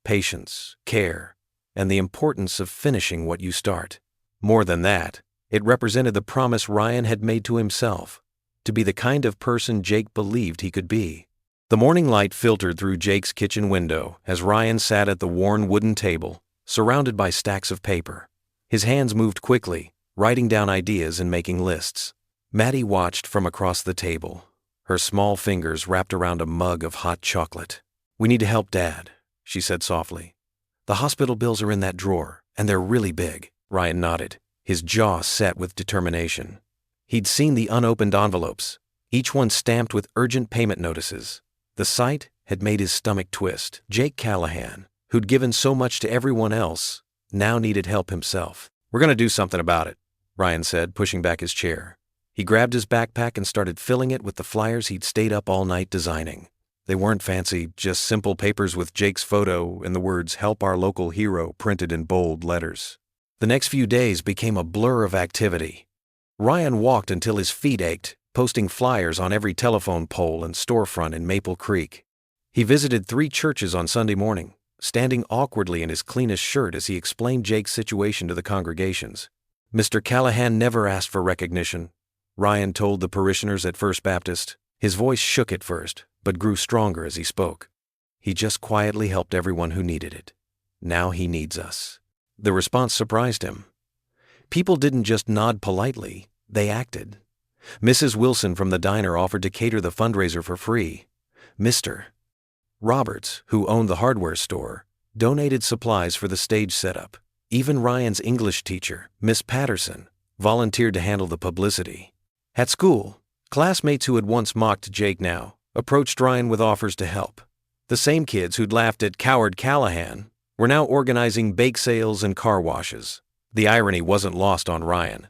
patience, care, and the importance of finishing what you start. More than that, It represented the promise Ryan had made to himself, to be the kind of person Jake believed he could be. The morning light filtered through Jake's kitchen window as Ryan sat at the worn wooden table, surrounded by stacks of paper. His hands moved quickly, writing down ideas and making lists. Maddie watched from across the table, her small fingers wrapped around a mug of hot chocolate. "We need to help Dad," she said softly. "The hospital bills are in that drawer, and they're really big." Ryan nodded, his jaw set with determination. He'd seen the unopened envelopes, each one stamped with urgent payment notices. The sight had made his stomach twist. Jake Callahan, who'd given so much to everyone else, now needed help himself. "We're going to do something about it," Ryan said, pushing back his chair. He grabbed his backpack and started filling it with the flyers he'd stayed up all night designing. They weren't fancy, just simple papers with Jake's photo and the words "Help Our Local Hero" printed in bold letters. The next few days became a blur of activity. Ryan walked until his feet ached, posting flyers on every telephone pole and storefront in Maple Creek. He visited 3 churches on Sunday morning, standing awkwardly in his cleanest shirt as he explained Jake's situation to the congregations. "Mr. Callahan never asked for recognition," Ryan told the parishioners at First Baptist. His voice shook at first, but grew stronger as he spoke. "He just quietly helped everyone who needed it. Now he needs us." The response surprised him. People didn't just nod politely, they acted. Mrs. Wilson from the diner offered to cater the fundraiser for free. Mr. Roberts, who owned the hardware store, donated supplies for the stage setup. Even Ryan's English teacher, Miss Patterson, volunteered to handle the publicity. At school, classmates who had once mocked Jake now approached Ryan with offers to help. The same kids who'd laughed at Coward Callahan were now organizing bake sales and car washes. The irony wasn't lost on Ryan,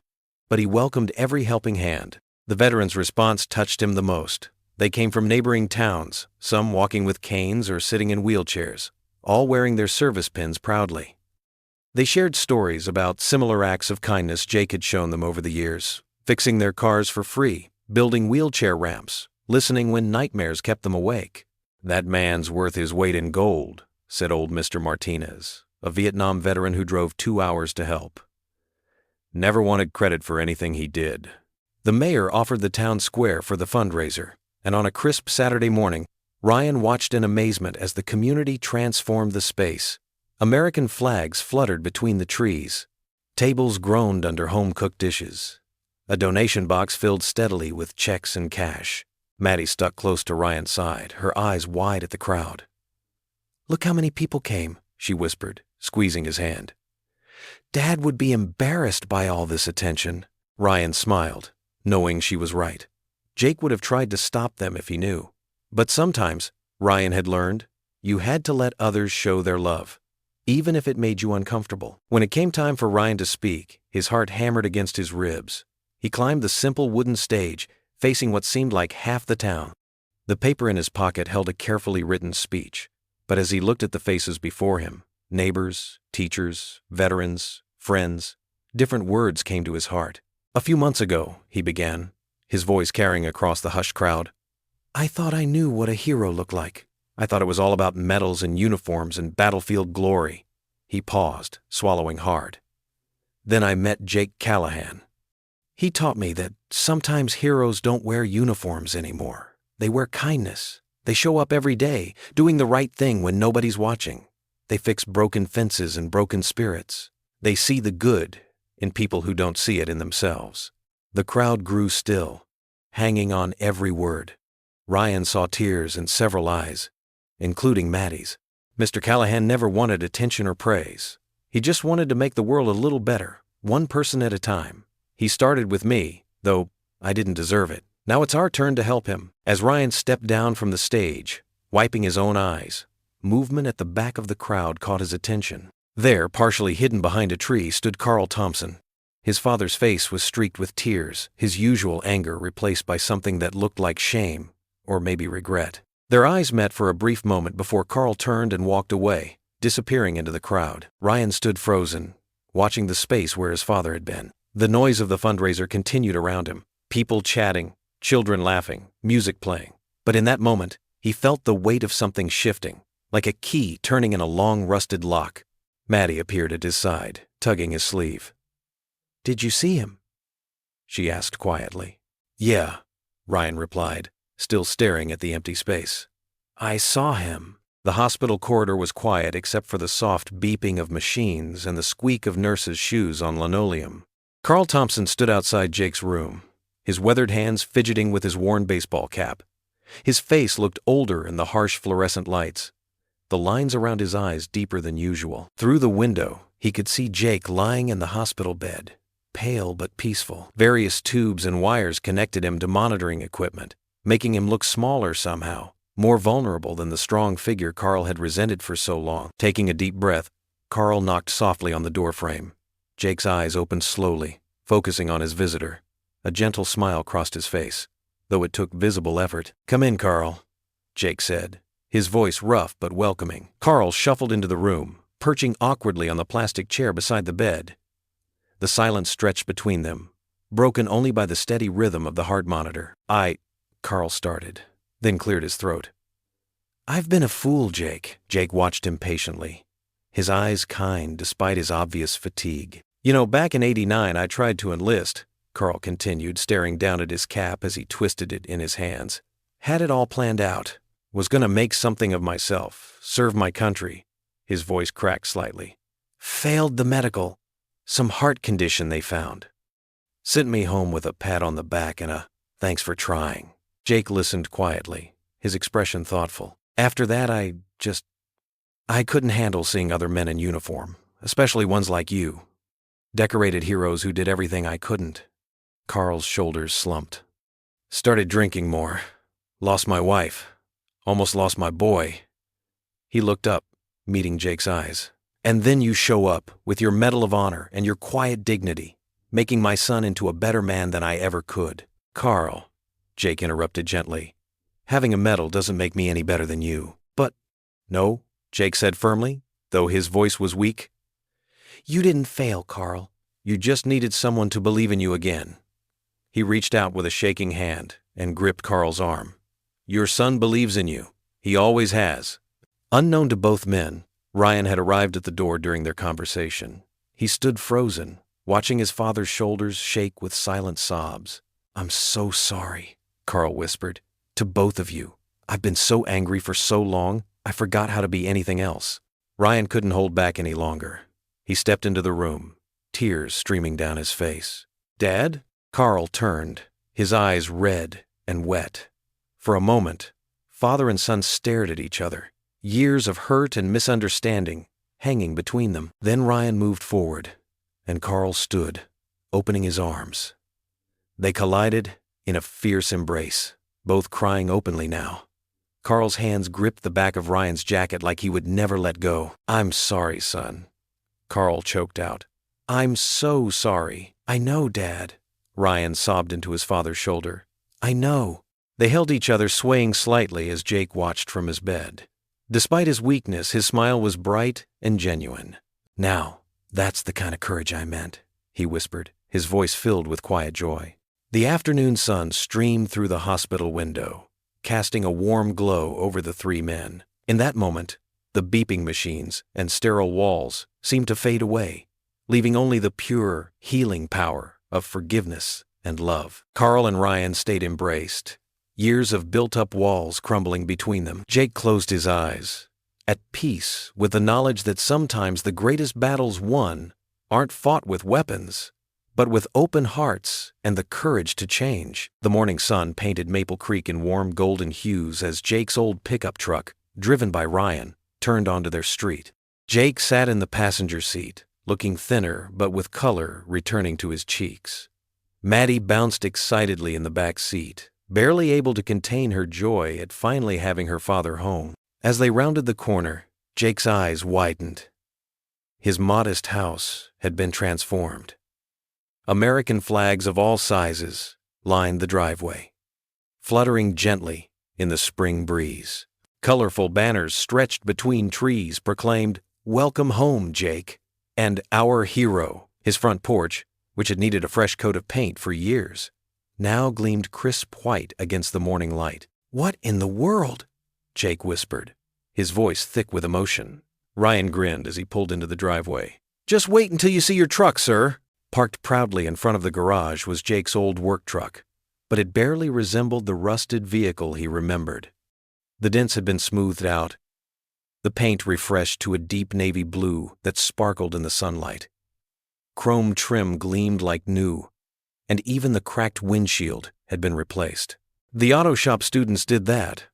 but he welcomed every helping hand. The veterans' response touched him the most. They came from neighboring towns, some walking with canes or sitting in wheelchairs, all wearing their service pins proudly. They shared stories about similar acts of kindness Jake had shown them over the years, fixing their cars for free, building wheelchair ramps, listening when nightmares kept them awake. "That man's worth his weight in gold," said old Mr. Martinez, a Vietnam veteran who drove 2 hours to help. "Never wanted credit for anything he did." The mayor offered the town square for the fundraiser, and on a crisp Saturday morning, Ryan watched in amazement as the community transformed the space. American flags fluttered between the trees. Tables groaned under home-cooked dishes. A donation box filled steadily with checks and cash. Maddie stuck close to Ryan's side, her eyes wide at the crowd. "Look how many people came," she whispered, squeezing his hand. "Dad would be embarrassed by all this attention." Ryan smiled, knowing she was right. Jake would have tried to stop them if he knew. But sometimes, Ryan had learned, you had to let others show their love, even if it made you uncomfortable. When it came time for Ryan to speak, his heart hammered against his ribs. He climbed the simple wooden stage, facing what seemed like half the town. The paper in his pocket held a carefully written speech, but as he looked at the faces before him, neighbors, teachers, veterans, friends, different words came to his heart. "A few months ago," he began, his voice carrying across the hushed crowd, "I thought I knew what a hero looked like. I thought it was all about medals and uniforms and battlefield glory." He paused, swallowing hard. "Then I met Jake Callahan. He taught me that sometimes heroes don't wear uniforms anymore. They wear kindness. They show up every day, doing the right thing when nobody's watching. They fix broken fences and broken spirits. They see the good in people who don't see it in themselves." The crowd grew still, hanging on every word. Ryan saw tears in several eyes, including Maddie's. Mr. Callahan never wanted attention or praise. He just wanted to make the world a little better, one person at a time. He started with me, though I didn't deserve it. Now it's our turn to help him. As Ryan stepped down from the stage, wiping his own eyes, movement at the back of the crowd caught his attention. There, partially hidden behind a tree, stood Carl Thompson. His father's face was streaked with tears, his usual anger replaced by something that looked like shame, or maybe regret. Their eyes met for a brief moment before Carl turned and walked away, disappearing into the crowd. Ryan stood frozen, watching the space where his father had been. The noise of the fundraiser continued around him, people chatting, children laughing, music playing. But in that moment, he felt the weight of something shifting, like a key turning in a long rusted lock. Maddie appeared at his side, tugging his sleeve. "Did you see him?" she asked quietly. Yeah, Ryan replied, still staring at the empty space. I saw him. The hospital corridor was quiet except for the soft beeping of machines and the squeak of nurses' shoes on linoleum. Carl Thompson stood outside Jake's room, his weathered hands fidgeting with his worn baseball cap. His face looked older in the harsh fluorescent lights, the lines around his eyes deeper than usual. Through the window, he could see Jake lying in the hospital bed, pale but peaceful. Various tubes and wires connected him to monitoring equipment, making him look smaller somehow, more vulnerable than the strong figure Carl had resented for so long. Taking a deep breath, Carl knocked softly on the doorframe. Jake's eyes opened slowly, focusing on his visitor. A gentle smile crossed his face, though it took visible effort. Come in, Carl, Jake said, his voice rough but welcoming. Carl shuffled into the room, perching awkwardly on the plastic chair beside the bed. The silence stretched between them, broken only by the steady rhythm of the heart monitor. Carl started, then cleared his throat. I've been a fool, Jake. Jake watched him patiently, his eyes kind despite his obvious fatigue. You know, back in '89 I tried to enlist, Carl continued, staring down at his cap as he twisted it in his hands. Had it all planned out. Was gonna make something of myself, serve my country. His voice cracked slightly. Failed the medical. Some heart condition they found. Sent me home with a pat on the back and a thanks for trying. Jake listened quietly, his expression thoughtful. After that, I couldn't handle seeing other men in uniform, especially ones like you. Decorated heroes who did everything I couldn't. Carl's shoulders slumped. Started drinking more. Lost my wife. Almost lost my boy. He looked up, meeting Jake's eyes. And then you show up, with your Medal of Honor and your quiet dignity, making my son into a better man than I ever could. Carl, Jake interrupted gently, having a medal doesn't make me any better than you. But, no, Jake said firmly, though his voice was weak. You didn't fail, Carl. You just needed someone to believe in you again. He reached out with a shaking hand and gripped Carl's arm. Your son believes in you. He always has. Unknown to both men, Ryan had arrived at the door during their conversation. He stood frozen, watching his father's shoulders shake with silent sobs. I'm so sorry, Carl whispered. To both of you. I've been so angry for so long, I forgot how to be anything else. Ryan couldn't hold back any longer. He stepped into the room, tears streaming down his face. Dad? Carl turned, his eyes red and wet. For a moment, father and son stared at each other, years of hurt and misunderstanding hanging between them. Then Ryan moved forward, and Carl stood, opening his arms. They collided in a fierce embrace, both crying openly now. Carl's hands gripped the back of Ryan's jacket like he would never let go. I'm sorry, son, Carl choked out. I'm so sorry. I know, Dad. Ryan sobbed into his father's shoulder. I know. They held each other, swaying slightly as Jake watched from his bed. Despite his weakness, his smile was bright and genuine. Now, that's the kind of courage I meant, he whispered, his voice filled with quiet joy. The afternoon sun streamed through the hospital window, casting a warm glow over the three men. In that moment, the beeping machines and sterile walls seemed to fade away, leaving only the pure, healing power of forgiveness and love. Carl and Ryan stayed embraced, years of built-up walls crumbling between them. Jake closed his eyes, at peace with the knowledge that sometimes the greatest battles won aren't fought with weapons, but with open hearts and the courage to change. The morning sun painted Maple Creek in warm golden hues as Jake's old pickup truck, driven by Ryan, turned onto their street. Jake sat in the passenger seat, looking thinner but with color returning to his cheeks. Maddie bounced excitedly in the back seat, barely able to contain her joy at finally having her father home. As they rounded the corner, Jake's eyes widened. His modest house had been transformed. American flags of all sizes lined the driveway, fluttering gently in the spring breeze. Colorful banners stretched between trees proclaimed, "Welcome home, Jake," and "Our hero." His front porch, which had needed a fresh coat of paint for years, now gleamed crisp white against the morning light. "What in the world?" Jake whispered, his voice thick with emotion. Ryan grinned as he pulled into the driveway. "Just wait until you see your truck, sir," Parked proudly in front of the garage was Jake's old work truck, but it barely resembled the rusted vehicle he remembered. The dents had been smoothed out, the paint refreshed to a deep navy blue that sparkled in the sunlight. Chrome trim gleamed like new, and even the cracked windshield had been replaced. The auto shop students did that,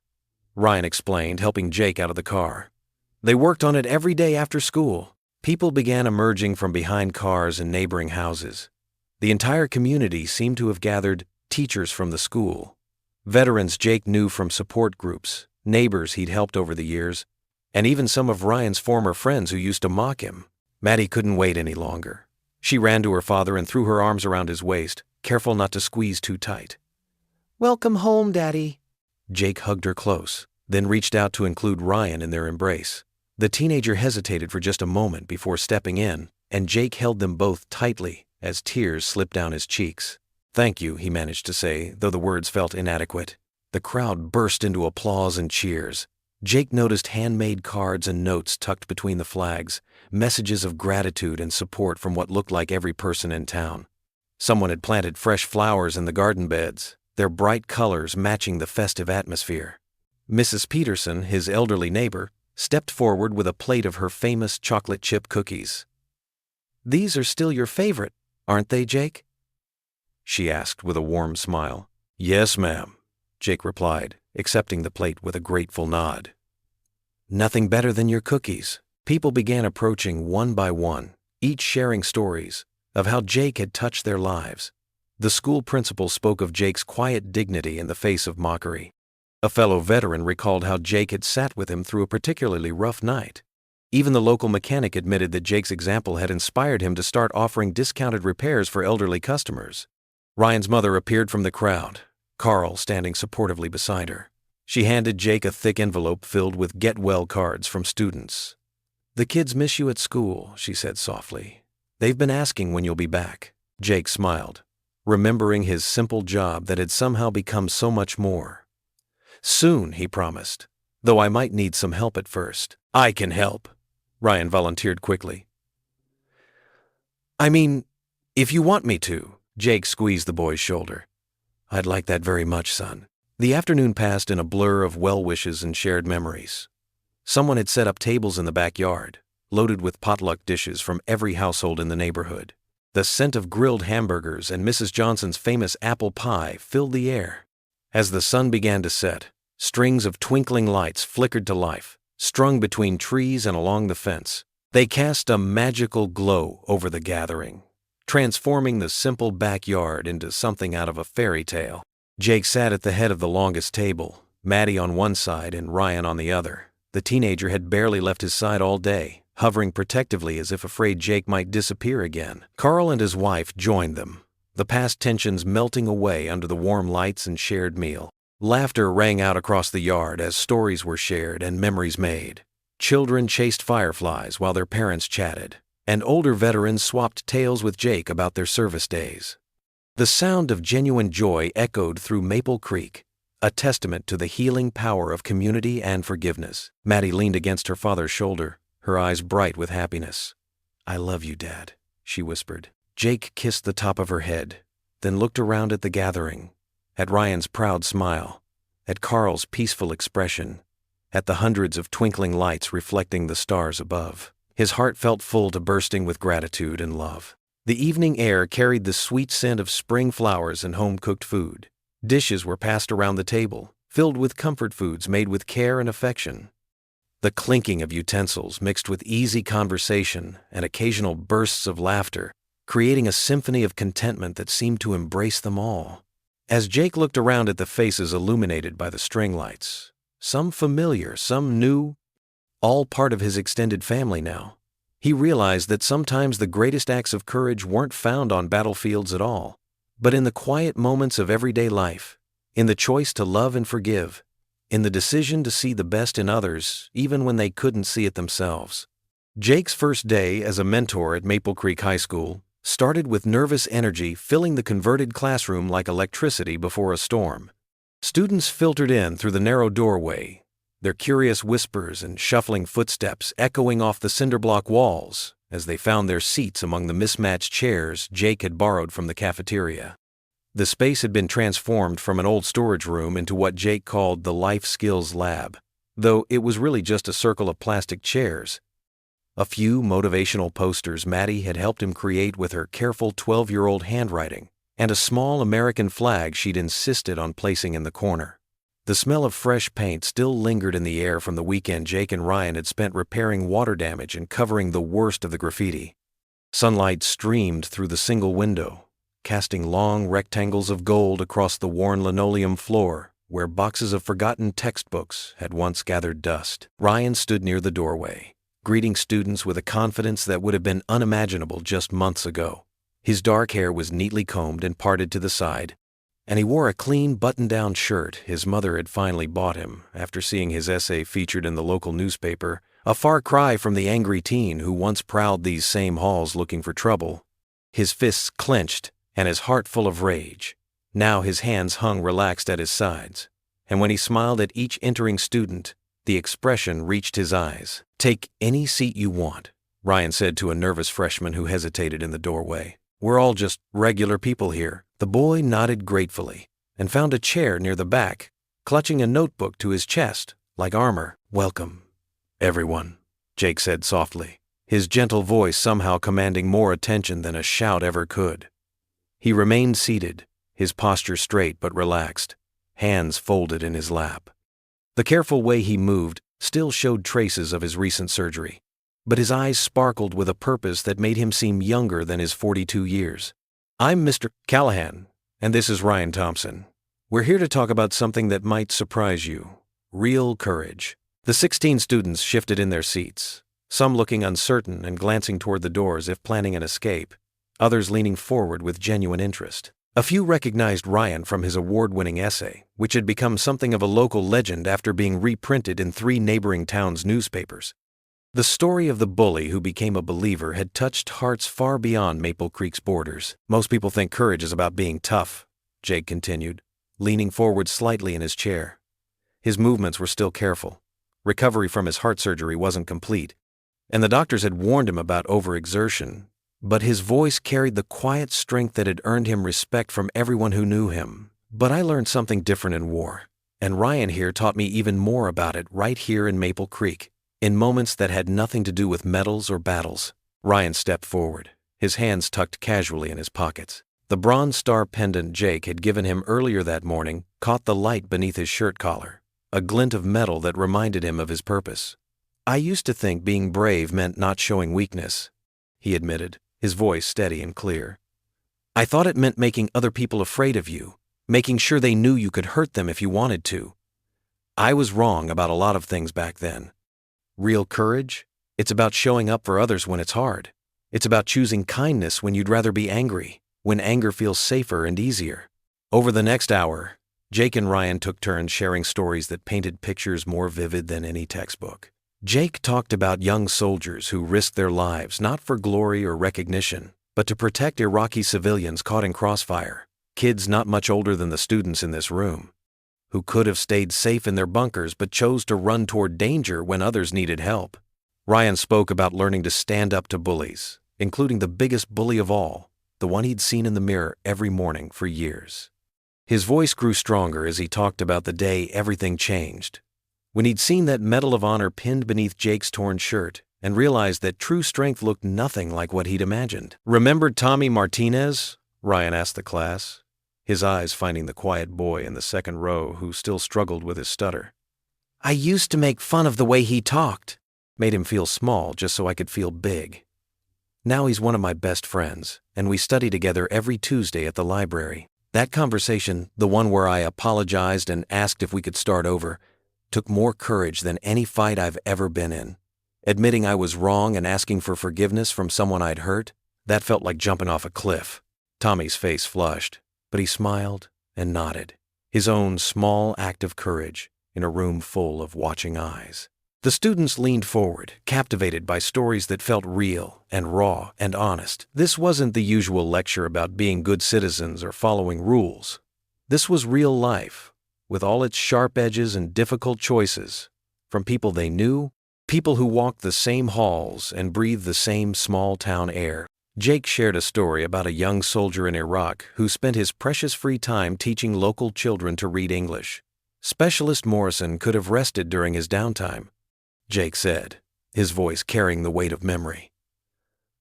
Ryan explained, helping Jake out of the car. They worked on it every day after school. People began emerging from behind cars in neighboring houses. The entire community seemed to have gathered, teachers from the school, veterans Jake knew from support groups, neighbors he'd helped over the years, and even some of Ryan's former friends who used to mock him. Maddie couldn't wait any longer. She ran to her father and threw her arms around his waist, careful not to squeeze too tight. "Welcome home, Daddy." Jake hugged her close, then reached out to include Ryan in their embrace. The teenager hesitated for just a moment before stepping in, and Jake held them both tightly as tears slipped down his cheeks. "Thank you," he managed to say, though the words felt inadequate. The crowd burst into applause and cheers. Jake noticed handmade cards and notes tucked between the flags, messages of gratitude and support from what looked like every person in town. Someone had planted fresh flowers in the garden beds, their bright colors matching the festive atmosphere. Mrs. Peterson, his elderly neighbor, stepped forward with a plate of her famous chocolate chip cookies. "These are still your favorite, aren't they, Jake?" she asked with a warm smile. "Yes, ma'am," Jake replied, accepting the plate with a grateful nod. "Nothing better than your cookies." People began approaching one by one, each sharing stories of how Jake had touched their lives. The school principal spoke of Jake's quiet dignity in the face of mockery. A fellow veteran recalled how Jake had sat with him through a particularly rough night. Even the local mechanic admitted that Jake's example had inspired him to start offering discounted repairs for elderly customers. Ryan's mother appeared from the crowd, Carl standing supportively beside her. She handed Jake a thick envelope filled with get-well cards from students. "The kids miss you at school," she said softly. "They've been asking when you'll be back." Jake smiled, remembering his simple job that had somehow become so much more. "Soon," he promised, "though I might need some help at first." "I can help," Ryan volunteered quickly. "I mean, if you want me to," Jake squeezed the boy's shoulder. "I'd like that very much, son." The afternoon passed in a blur of well wishes and shared memories. Someone had set up tables in the backyard, loaded with potluck dishes from every household in the neighborhood. The scent of grilled hamburgers and Mrs. Johnson's famous apple pie filled the air. As the sun began to set, strings of twinkling lights flickered to life, strung between trees and along the fence. They cast a magical glow over the gathering, transforming the simple backyard into something out of a fairy tale. Jake sat at the head of the longest table, Maddie on one side and Ryan on the other. The teenager had barely left his side all day, hovering protectively as if afraid Jake might disappear again. Carl and his wife joined them, the past tensions melting away under the warm lights and shared meal. Laughter rang out across the yard as stories were shared and memories made. Children chased fireflies while their parents chatted, and older veterans swapped tales with Jake about their service days. The sound of genuine joy echoed through Maple Creek, a testament to the healing power of community and forgiveness. Maddie leaned against her father's shoulder, her eyes bright with happiness. "I love you, Dad," she whispered. Jake kissed the top of her head, then looked around at the gathering, at Ryan's proud smile, at Carl's peaceful expression, at the hundreds of twinkling lights reflecting the stars above. His heart felt full to bursting with gratitude and love. The evening air carried the sweet scent of spring flowers and home-cooked food. Dishes were passed around the table, filled with comfort foods made with care and affection. The clinking of utensils mixed with easy conversation and occasional bursts of laughter, creating a symphony of contentment that seemed to embrace them all. As Jake looked around at the faces illuminated by the string lights, some familiar, some new, all part of his extended family now, he realized that sometimes the greatest acts of courage weren't found on battlefields at all, but in the quiet moments of everyday life, in the choice to love and forgive, in the decision to see the best in others even when they couldn't see it themselves. Jake's first day as a mentor at Maple Creek High School started with nervous energy filling the converted classroom like electricity before a storm. Students filtered in through the narrow doorway, their curious whispers and shuffling footsteps echoing off the cinderblock walls as they found their seats among the mismatched chairs Jake had borrowed from the cafeteria. The space had been transformed from an old storage room into what Jake called the Life Skills Lab, though it was really just a circle of plastic chairs. A few motivational posters Maddie had helped him create with her careful 12-year-old handwriting, and a small American flag she'd insisted on placing in the corner. The smell of fresh paint still lingered in the air from the weekend Jake and Ryan had spent repairing water damage and covering the worst of the graffiti. Sunlight streamed through the single window, casting long rectangles of gold across the worn linoleum floor where boxes of forgotten textbooks had once gathered dust. Ryan stood near the doorway, greeting students with a confidence that would have been unimaginable just months ago. His dark hair was neatly combed and parted to the side, and he wore a clean button-down shirt his mother had finally bought him after seeing his essay featured in the local newspaper, a far cry from the angry teen who once prowled these same halls looking for trouble. His fists clenched and his heart full of rage. Now his hands hung relaxed at his sides, and when he smiled at each entering student, the expression reached his eyes. "Take any seat you want," Ryan said to a nervous freshman who hesitated in the doorway. "We're all just regular people here." The boy nodded gratefully and found a chair near the back, clutching a notebook to his chest like armor. "Welcome, everyone," Jake said softly, his gentle voice somehow commanding more attention than a shout ever could. He remained seated, his posture straight but relaxed, hands folded in his lap. The careful way he moved still showed traces of his recent surgery, but his eyes sparkled with a purpose that made him seem younger than his 42 years. "I'm Mr. Callahan, and this is Ryan Thompson. We're here to talk about something that might surprise you. Real courage." The 16 students shifted in their seats, some looking uncertain and glancing toward the door as if planning an escape, others leaning forward with genuine interest. A few recognized Ryan from his award-winning essay, which had become something of a local legend after being reprinted in 3 neighboring towns' newspapers. The story of the bully who became a believer had touched hearts far beyond Maple Creek's borders. "Most people think courage is about being tough," Jake continued, leaning forward slightly in his chair. His movements were still careful. Recovery from his heart surgery wasn't complete, and the doctors had warned him about overexertion, but his voice carried the quiet strength that had earned him respect from everyone who knew him. "But I learned something different in war, and Ryan here taught me even more about it right here in Maple Creek, in moments that had nothing to do with medals or battles." Ryan stepped forward, his hands tucked casually in his pockets. The Bronze Star pendant Jake had given him earlier that morning caught the light beneath his shirt collar, a glint of metal that reminded him of his purpose. "I used to think being brave meant not showing weakness," he admitted, his voice steady and clear. "I thought it meant making other people afraid of you, making sure they knew you could hurt them if you wanted to. I was wrong about a lot of things back then. Real courage? It's about showing up for others when it's hard. It's about choosing kindness when you'd rather be angry, when anger feels safer and easier." Over the next hour, Jake and Ryan took turns sharing stories that painted pictures more vivid than any textbook. Jake talked about young soldiers who risked their lives not for glory or recognition, but to protect Iraqi civilians caught in crossfire, kids not much older than the students in this room, who could have stayed safe in their bunkers but chose to run toward danger when others needed help. Ryan spoke about learning to stand up to bullies, including the biggest bully of all, the one he'd seen in the mirror every morning for years. His voice grew stronger as he talked about the day everything changed, when he'd seen that Medal of Honor pinned beneath Jake's torn shirt and realized that true strength looked nothing like what he'd imagined. "Remember Tommy Martinez?" Ryan asked the class, his eyes finding the quiet boy in the second row who still struggled with his stutter. "I used to make fun of the way he talked. Made him feel small just so I could feel big. Now he's one of my best friends, and we study together every Tuesday at the library." That conversation, the one where I apologized and asked if we could start over, took more courage than any fight I've ever been in. Admitting I was wrong and asking for forgiveness from someone I'd hurt, that felt like jumping off a cliff. Tommy's face flushed, but he smiled and nodded, his own small act of courage in a room full of watching eyes. The students leaned forward, captivated by stories that felt real and raw and honest. This wasn't the usual lecture about being good citizens or following rules. This was real life, with all its sharp edges and difficult choices, from people they knew People who walked the same halls and breathed the same small-town air. Jake shared a story about a young soldier in Iraq who spent his precious free time teaching local children to read English. Specialist Morrison could have rested during his downtime, Jake said, his voice carrying the weight of memory.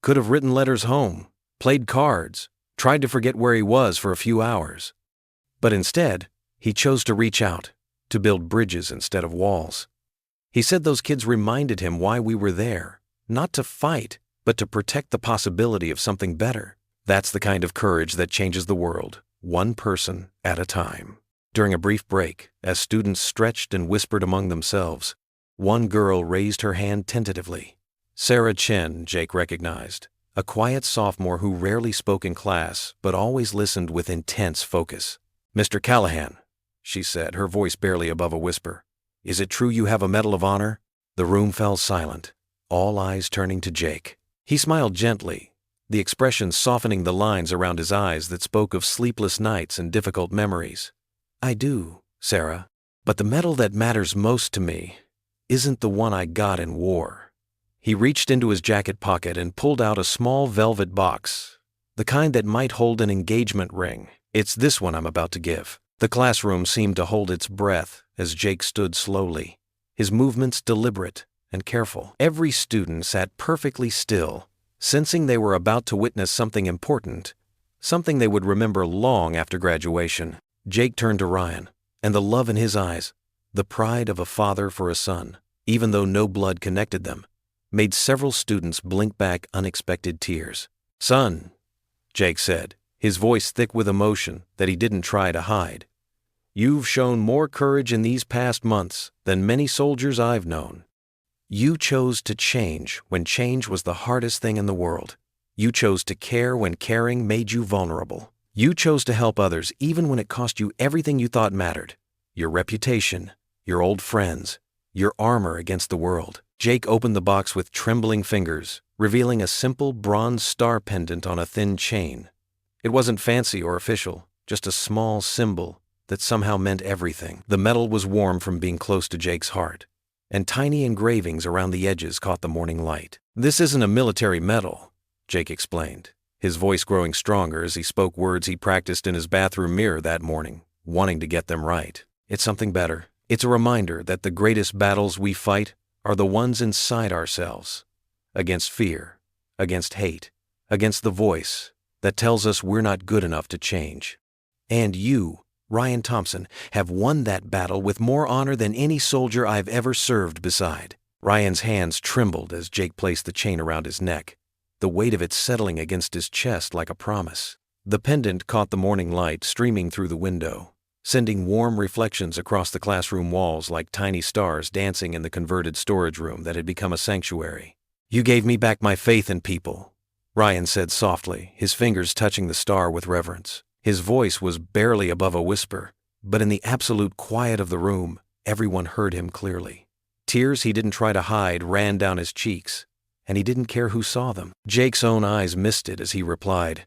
Could have written letters home, played cards, tried to forget where he was for a few hours. But instead, he chose to reach out, to build bridges instead of walls. He said those kids reminded him why we were there, not to fight, but to protect the possibility of something better. That's the kind of courage that changes the world, one person at a time. During a brief break, as students stretched and whispered among themselves, one girl raised her hand tentatively. Sarah Chen, Jake recognized, a quiet sophomore who rarely spoke in class but always listened with intense focus. "Mr. Callahan," she said, her voice barely above a whisper, "is it true you have a Medal of Honor?" The room fell silent, all eyes turning to Jake. He smiled gently, the expression softening the lines around his eyes that spoke of sleepless nights and difficult memories. "I do, Sarah, but the medal that matters most to me isn't the one I got in war." He reached into his jacket pocket and pulled out a small velvet box, the kind that might hold an engagement ring. "It's this one I'm about to give." The classroom seemed to hold its breath as Jake stood slowly, his movements deliberate and careful. Every student sat perfectly still, sensing they were about to witness something important, something they would remember long after graduation. Jake turned to Ryan, and the love in his eyes, the pride of a father for a son, even though no blood connected them, made several students blink back unexpected tears. "Son," Jake said, his voice thick with emotion that he didn't try to hide, "you've shown more courage in these past months than many soldiers I've known. You chose to change when change was the hardest thing in the world. You chose to care when caring made you vulnerable. You chose to help others even when it cost you everything you thought mattered, your reputation, your old friends, your armor against the world." Jake opened the box with trembling fingers, revealing a simple bronze star pendant on a thin chain. It wasn't fancy or official, just a small symbol that somehow meant everything. The metal was warm from being close to Jake's heart, and tiny engravings around the edges caught the morning light. "This isn't a military medal," Jake explained, his voice growing stronger as he spoke words he practiced in his bathroom mirror that morning, wanting to get them right. "It's something better. It's a reminder that the greatest battles we fight are the ones inside ourselves, against fear, against hate, against the voice that tells us we're not good enough to change. And you, Ryan Thompson, have won that battle with more honor than any soldier I've ever served beside." Ryan's hands trembled as Jake placed the chain around his neck, the weight of it settling against his chest like a promise. The pendant caught the morning light streaming through the window, sending warm reflections across the classroom walls like tiny stars dancing in the converted storage room that had become a sanctuary. "You gave me back my faith in people," Ryan said softly, his fingers touching the star with reverence. His voice was barely above a whisper, but in the absolute quiet of the room, everyone heard him clearly. Tears he didn't try to hide ran down his cheeks, and he didn't care who saw them. Jake's own eyes misted as he replied,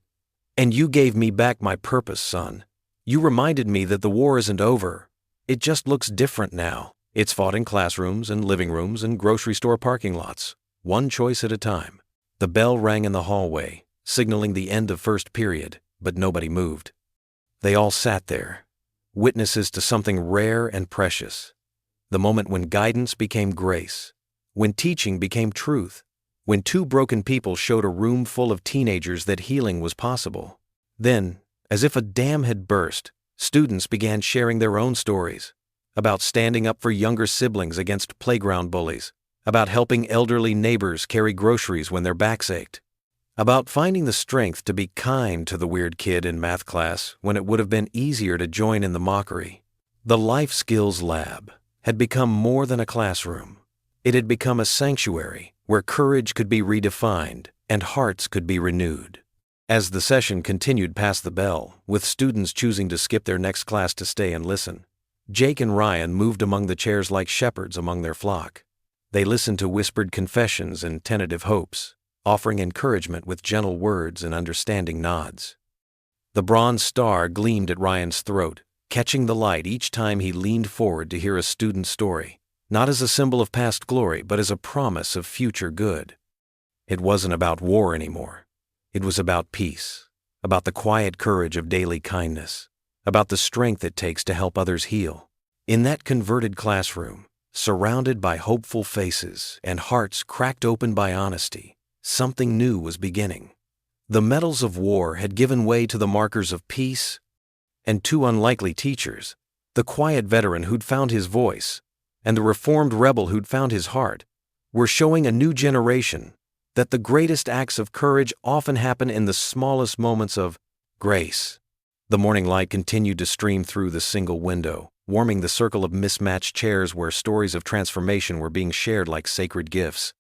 "And you gave me back my purpose, son. You reminded me that the war isn't over. It just looks different now. It's fought in classrooms and living rooms and grocery store parking lots, one choice at a time." The bell rang in the hallway, signaling the end of first period, but nobody moved. They all sat there, witnesses to something rare and precious. The moment when guidance became grace, when teaching became truth, when two broken people showed a room full of teenagers that healing was possible. Then, as if a dam had burst, students began sharing their own stories about standing up for younger siblings against playground bullies, about helping elderly neighbors carry groceries when their backs ached, about finding the strength to be kind to the weird kid in math class when it would have been easier to join in the mockery. The Life Skills Lab had become more than a classroom. It had become a sanctuary where courage could be redefined and hearts could be renewed. As the session continued past the bell, with students choosing to skip their next class to stay and listen, Jake and Ryan moved among the chairs like shepherds among their flock. They listened to whispered confessions and tentative hopes, offering encouragement with gentle words and understanding nods. The bronze star gleamed at Ryan's throat, catching the light each time he leaned forward to hear a student's story. not as a symbol of past glory, but as a promise of future good. It wasn't about war anymore. It was about peace, about the quiet courage of daily kindness, about the strength it takes to help others heal. In that converted classroom, surrounded by hopeful faces and hearts cracked open by honesty, something new was beginning. The medals of war had given way to the markers of peace, and two unlikely teachers, the quiet veteran who'd found his voice and the reformed rebel who'd found his heart, were showing a new generation that the greatest acts of courage often happen in the smallest moments of grace. The morning light continued to stream through the single window, warming the circle of mismatched chairs where stories of transformation were being shared like sacred gifts.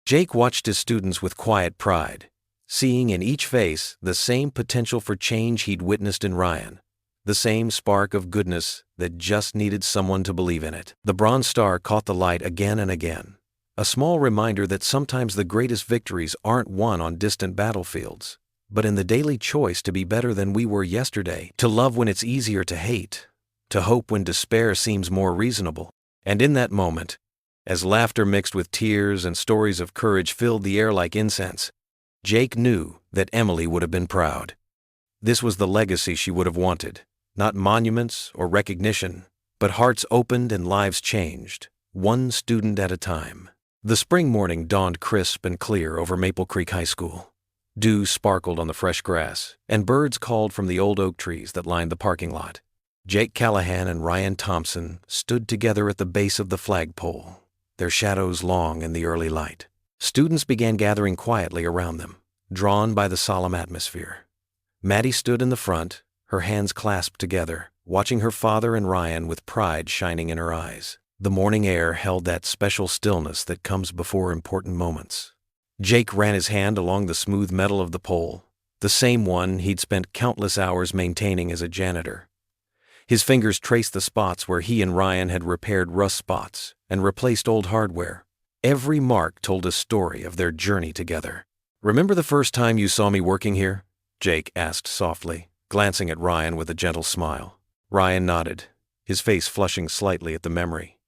Jake watched his students with quiet pride, seeing in each face the same potential for change he'd witnessed in Ryan, the same spark of goodness that just needed someone to believe in it. The Bronze Star caught the light again and again, a small reminder that sometimes the greatest victories aren't won on distant battlefields, but in the daily choice to be better than we were yesterday, to love when it's easier to hate, to hope when despair seems more reasonable. And in that moment, as laughter mixed with tears and stories of courage filled the air like incense, Jake knew that Emily would have been proud. This was the legacy she would have wanted, not monuments or recognition, but hearts opened and lives changed, one student at a time. The spring morning dawned crisp and clear over Maple Creek High School. Dew sparkled on the fresh grass, and birds called from the old oak trees that lined the parking lot. Jake Callahan and Ryan Thompson stood together at the base of the flagpole, their shadows long in the early light. Students began gathering quietly around them, drawn by the solemn atmosphere. Maddie stood in the front, her hands clasped together, watching her father and Ryan with pride shining in her eyes. The morning air held that special stillness that comes before important moments. Jake ran his hand along the smooth metal of the pole, the same one he'd spent countless hours maintaining as a janitor. His fingers traced the spots where he and Ryan had repaired rust spots and replaced old hardware. Every mark told a story of their journey together. "Remember the first time you saw me working here?" Jake asked softly, glancing at Ryan with a gentle smile. Ryan nodded, his face flushing slightly at the memory.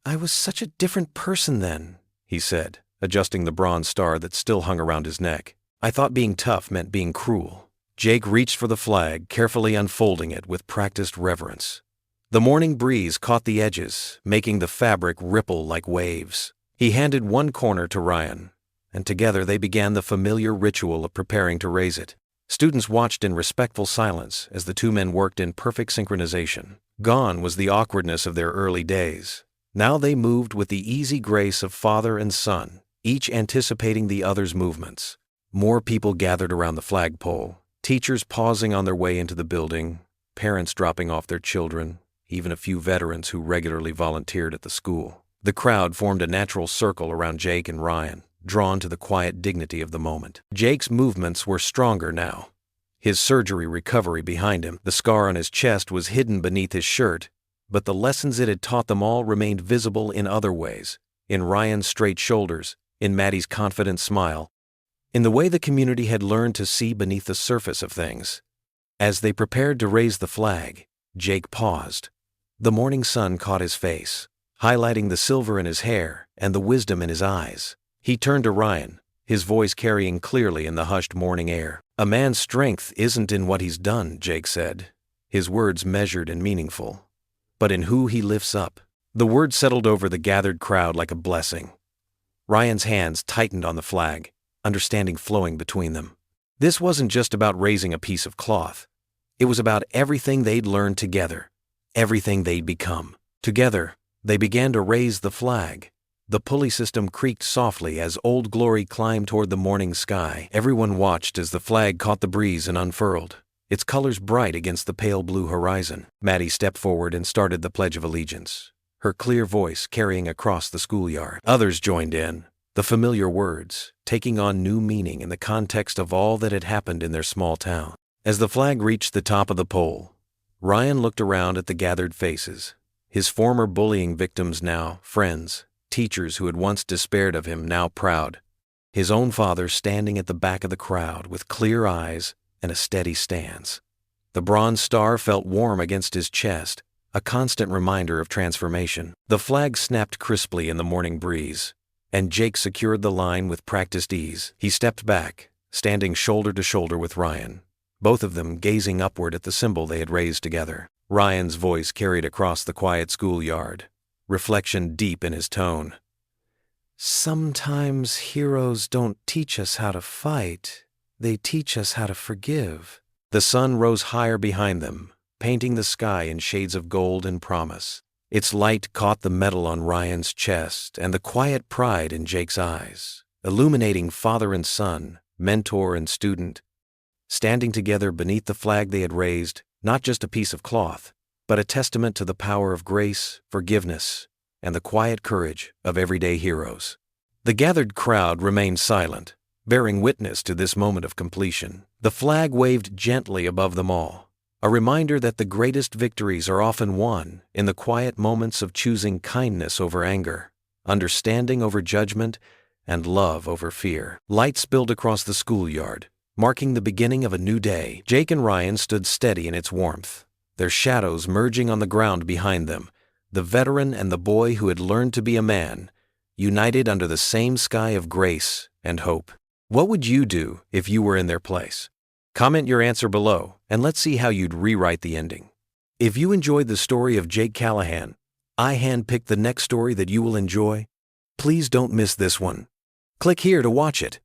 "I was such a different person then," he said, adjusting the bronze star that still hung around his neck. "I thought being tough meant being cruel." Jake reached for the flag, carefully unfolding it with practiced reverence. The morning breeze caught the edges, making the fabric ripple like waves. He handed one corner to Ryan, and together they began the familiar ritual of preparing to raise it. Students watched in respectful silence as the two men worked in perfect synchronization. Gone was the awkwardness of their early days. Now they moved with the easy grace of father and son, each anticipating the other's movements. More people gathered around the flagpole, teachers pausing on their way into the building, parents dropping off their children, even a few veterans who regularly volunteered at the school. The crowd formed a natural circle around Jake and Ryan, drawn to the quiet dignity of the moment. Jake's movements were stronger now. His surgery recovery behind him, the scar on his chest was hidden beneath his shirt, but the lessons it had taught them all remained visible in other ways, in Ryan's straight shoulders, in Maddie's confident smile, in the way the community had learned to see beneath the surface of things. As they prepared to raise the flag, Jake paused. The morning sun caught his face, highlighting the silver in his hair and the wisdom in his eyes. He turned to Ryan, his voice carrying clearly in the hushed morning air. "A man's strength isn't in what he's done," Jake said, his words measured and meaningful, "but in who he lifts up." The word settled over the gathered crowd like a blessing. Ryan's hands tightened on the flag, understanding flowing between them. This wasn't just about raising a piece of cloth. It was about everything they'd learned together, everything they'd become. Together, they began to raise the flag. The pulley system creaked softly as Old Glory climbed toward the morning sky. Everyone watched as the flag caught the breeze and unfurled, its colors bright against the pale blue horizon. Maddie stepped forward and started the Pledge of Allegiance, her clear voice carrying across the schoolyard. Others joined in, the familiar words taking on new meaning in the context of all that had happened in their small town. As the flag reached the top of the pole, Ryan looked around at the gathered faces, his former bullying victims now friends, teachers who had once despaired of him now proud, his own father standing at the back of the crowd with clear eyes and a steady stance. The bronze star felt warm against his chest, a constant reminder of transformation. The flag snapped crisply in the morning breeze, and Jake secured the line with practiced ease. He stepped back, standing shoulder to shoulder with Ryan, both of them gazing upward at the symbol they had raised together. Ryan's voice carried across the quiet schoolyard, reflection deep in his tone. Sometimes heroes don't teach us how to fight, they teach us how to forgive. The sun rose higher behind them, painting the sky in shades of gold and promise. Its light caught the medal on Ryan's chest and the quiet pride in Jake's eyes, illuminating father and son, mentor and student, standing together beneath the flag they had raised, not just a piece of cloth, but a testament to the power of grace, forgiveness, and the quiet courage of everyday heroes. The gathered crowd remained silent, bearing witness to this moment of completion. The flag waved gently above them all, a reminder that the greatest victories are often won in the quiet moments of choosing kindness over anger, understanding over judgment, and love over fear. Light spilled across the schoolyard, marking the beginning of a new day. Jake and Ryan stood steady in its warmth, their shadows merging on the ground behind them, the veteran and the boy who had learned to be a man, united under the same sky of grace and hope. What would you do if you were in their place? Comment your answer below, and let's see how you'd rewrite the ending. If you enjoyed the story of Jake Callahan, I handpicked the next story that you will enjoy. Please don't miss this one. Click here to watch it.